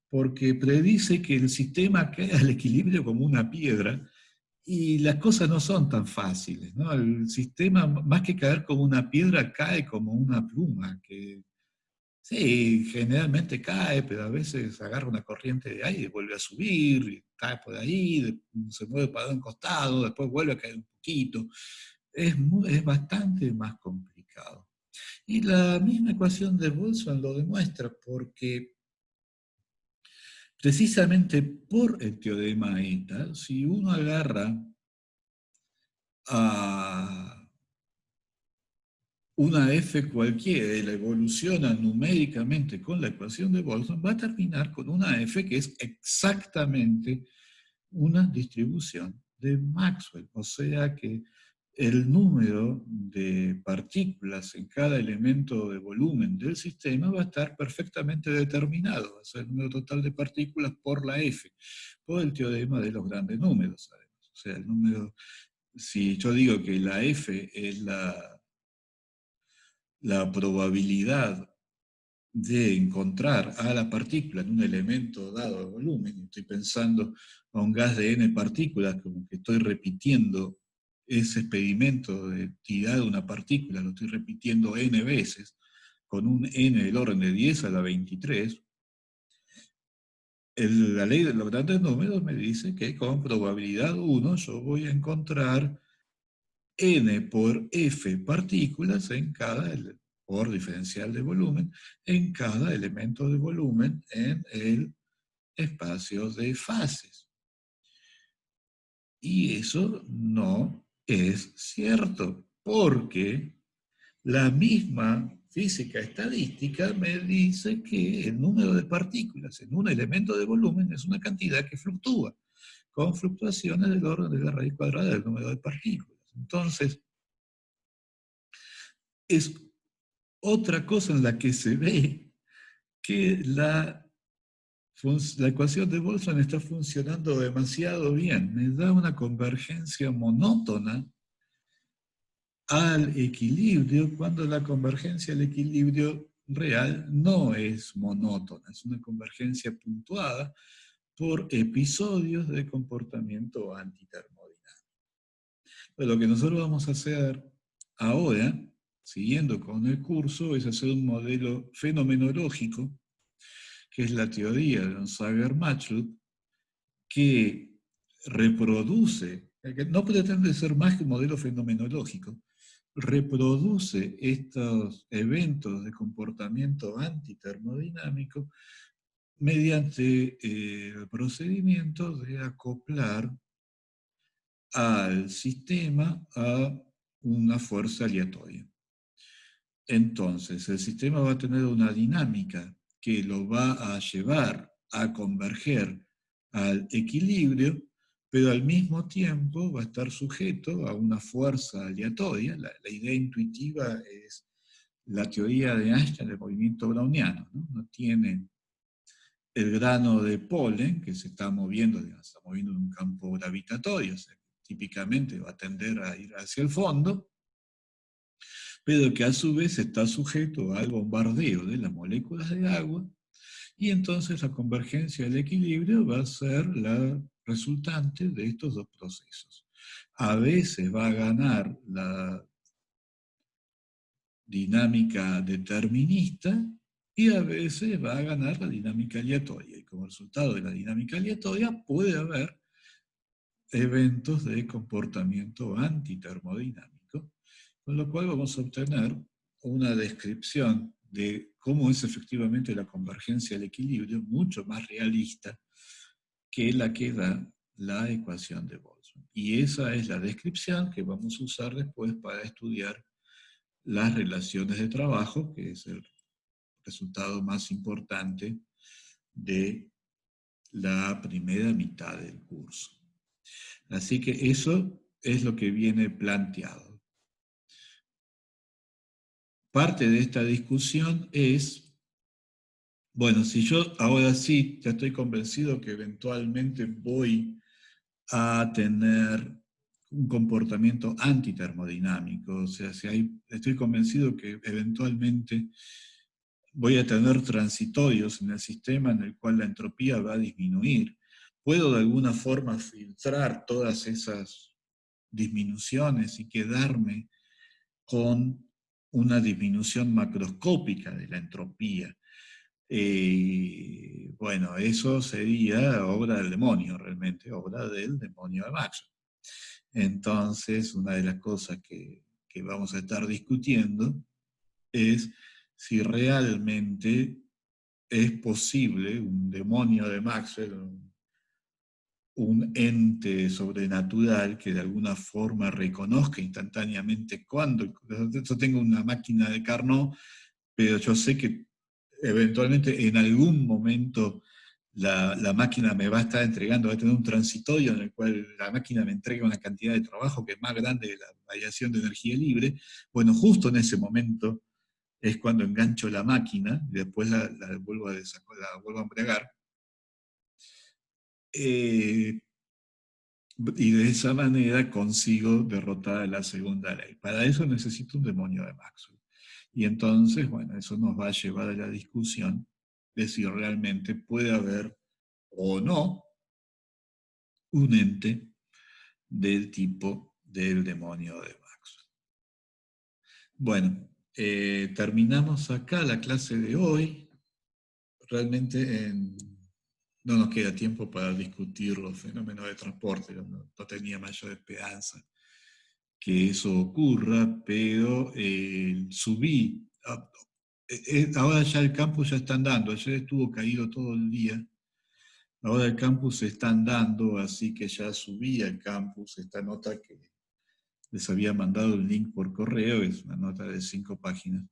porque predice que el sistema cae al equilibrio como una piedra y las cosas no son tan fáciles, ¿no? El sistema, más que caer como una piedra, cae como una pluma, que sí, generalmente cae, pero a veces agarra una corriente de aire y vuelve a subir, y cae por ahí, se mueve para un costado, después vuelve a caer un poquito. Es bastante más complicado. Y la misma ecuación de Boltzmann lo demuestra, porque precisamente por el teorema eta, si uno agarra a una f cualquiera y la evoluciona numéricamente con la ecuación de Boltzmann, va a terminar con una f que es exactamente una distribución de Maxwell. O sea que el número de partículas en cada elemento de volumen del sistema va a estar perfectamente determinado. Va a ser el número total de partículas por la f, por el teorema de los grandes números, además. O sea, el número, si yo digo que la f es la probabilidad de encontrar a la partícula en un elemento dado de volumen, estoy pensando a un gas de n partículas, como que estoy repitiendo ese experimento de tirar una partícula, lo estoy repitiendo n veces, con un n del orden de 10 a la 23, la ley de los grandes números me dice que con probabilidad 1 yo voy a encontrar n por f partículas en cada, por diferencial de volumen, en cada elemento de volumen en el espacio de fases. Y eso no es cierto, porque la misma física estadística me dice que el número de partículas en un elemento de volumen es una cantidad que fluctúa, con fluctuaciones del orden de la raíz cuadrada del número de partículas. Entonces, es otra cosa en la que se ve que la ecuación de Boltzmann está funcionando demasiado bien. Me da una convergencia monótona al equilibrio, cuando la convergencia al equilibrio real no es monótona, es una convergencia puntuada por episodios de comportamiento antitermodinámico. Pero lo que nosotros vamos a hacer ahora, siguiendo con el curso, es hacer un modelo fenomenológico, que es la teoría de Onsager-Machtub, que reproduce, que no pretende ser más que un modelo fenomenológico, reproduce estos eventos de comportamiento antitermodinámico mediante el procedimiento de acoplar al sistema a una fuerza aleatoria. Entonces, el sistema va a tener una dinámica que lo va a llevar a converger al equilibrio, pero al mismo tiempo va a estar sujeto a una fuerza aleatoria. La idea intuitiva es la teoría de Einstein del movimiento browniano, ¿no? No tiene el grano de polen que se está moviendo, digamos, se está moviendo en un campo gravitatorio, o sea, típicamente va a tender a ir hacia el fondo, pero que a su vez está sujeto al bombardeo de las moléculas de agua, y entonces la convergencia del equilibrio va a ser la resultante de estos dos procesos. A veces va a ganar la dinámica determinista y a veces va a ganar la dinámica aleatoria. Y como resultado de la dinámica aleatoria puede haber eventos de comportamiento antitermodinámico, con lo cual vamos a obtener una descripción de cómo es efectivamente la convergencia del equilibrio mucho más realista que la que da la ecuación de Boltzmann. Y esa es la descripción que vamos a usar después para estudiar las relaciones de trabajo, que es el resultado más importante de la primera mitad del curso. Así que eso es lo que viene planteado. Parte de esta discusión es, bueno, si yo ahora sí ya estoy convencido que eventualmente voy a tener un comportamiento antitermodinámico, o sea, estoy convencido que eventualmente voy a tener transitorios en el sistema en el cual la entropía va a disminuir. ¿Puedo de alguna forma filtrar todas esas disminuciones y quedarme con una disminución macroscópica de la entropía? Bueno, eso sería obra del demonio, realmente, obra del demonio de Maxwell. Entonces, una de las cosas que vamos a estar discutiendo es si realmente es posible un demonio de Maxwell, un ente sobrenatural que de alguna forma reconozca instantáneamente cuando. Yo tengo una máquina de Carnot, pero yo sé que eventualmente en algún momento la máquina me va a estar entregando, va a tener un transitorio en el cual la máquina me entrega una cantidad de trabajo que es más grande que la variación de energía libre. Bueno, justo en ese momento es cuando engancho la máquina y después la vuelvo a embriagar. Y de esa manera consigo derrotar a la segunda ley. Para eso necesito un demonio de Maxwell. Y entonces, bueno, eso nos va a llevar a la discusión de si realmente puede haber o no un ente del tipo del demonio de Maxwell. Bueno, terminamos acá la clase de hoy. Realmente no nos queda tiempo para discutir los fenómenos de transporte, no tenía mayor esperanza que eso ocurra, pero subí. Ahora ya el campus ya está andando, ayer estuvo caído todo el día, ahora el campus se está andando, así que ya subí al campus esta nota que les había mandado el link por correo, es una nota de 5 páginas,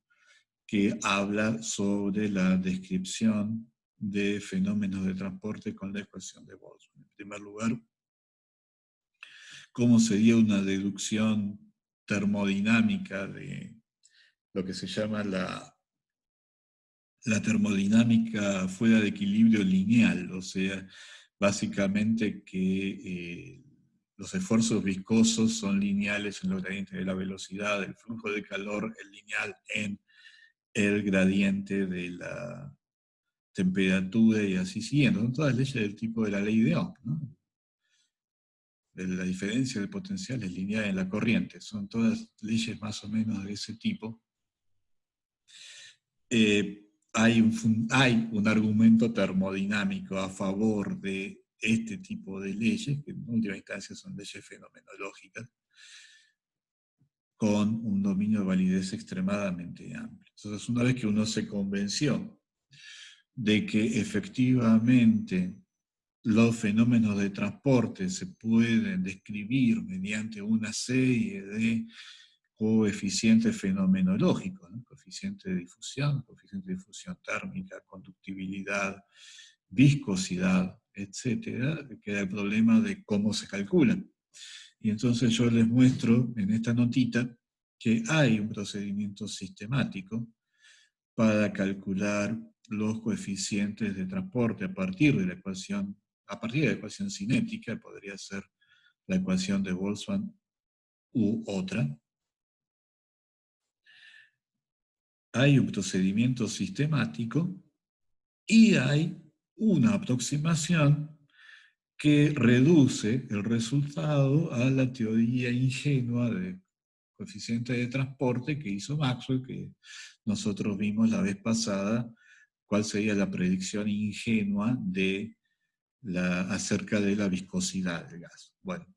que habla sobre la descripción de fenómenos de transporte con la ecuación de Boltzmann. En primer lugar, cómo sería una deducción termodinámica de lo que se llama la termodinámica fuera de equilibrio lineal, o sea, básicamente que los esfuerzos viscosos son lineales en los gradientes de la velocidad, el flujo de calor es lineal en el gradiente de la temperatura y así siguiendo. Son todas leyes del tipo de la ley de Ohm, ¿no? De la diferencia de potenciales lineal en la corriente. Son todas leyes más o menos de ese tipo. Hay un argumento termodinámico a favor de este tipo de leyes, que en última instancia son leyes fenomenológicas, con un dominio de validez extremadamente amplio. Entonces, una vez que uno se convenció de que efectivamente los fenómenos de transporte se pueden describir mediante una serie de coeficientes fenomenológicos, ¿no? Coeficiente de difusión térmica, conductibilidad, viscosidad, etcétera, queda el problema de cómo se calculan. Y entonces yo les muestro en esta notita que hay un procedimiento sistemático para calcular los coeficientes de transporte a partir de la ecuación cinética, podría ser la ecuación de Boltzmann u otra. Hay un procedimiento sistemático y hay una aproximación que reduce el resultado a la teoría ingenua de coeficiente de transporte que hizo Maxwell, que nosotros vimos la vez pasada, cuál sería la predicción ingenua acerca de la viscosidad del gas. Bueno,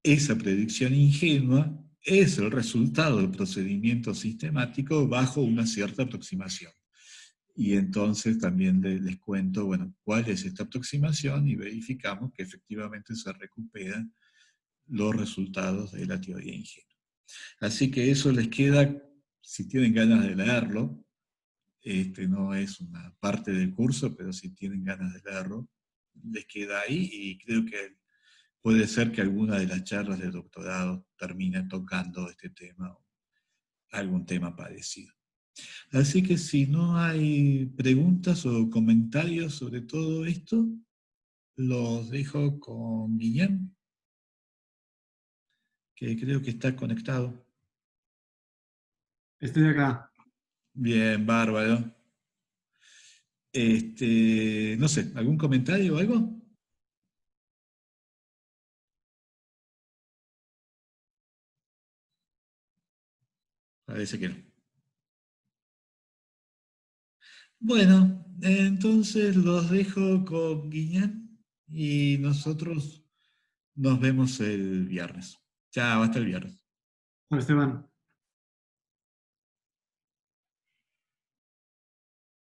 esa predicción ingenua es el resultado del procedimiento sistemático bajo una cierta aproximación. Y entonces también les cuento, bueno, cuál es esta aproximación y verificamos que efectivamente se recuperan los resultados de la teoría ingenua. Así que eso les queda, si tienen ganas de leerlo, no es una parte del curso, pero si tienen ganas de leerlo, les queda ahí y creo que puede ser que alguna de las charlas de doctorado termine tocando este tema o algún tema parecido. Así que si no hay preguntas o comentarios sobre todo esto, los dejo con Guillem, que creo que está conectado. Estoy acá. Bien, bárbaro. No sé, ¿algún comentario o algo? Parece que no. Bueno, entonces los dejo con Guillem y nosotros nos vemos el viernes. Chao, hasta el viernes. Hola, Esteban.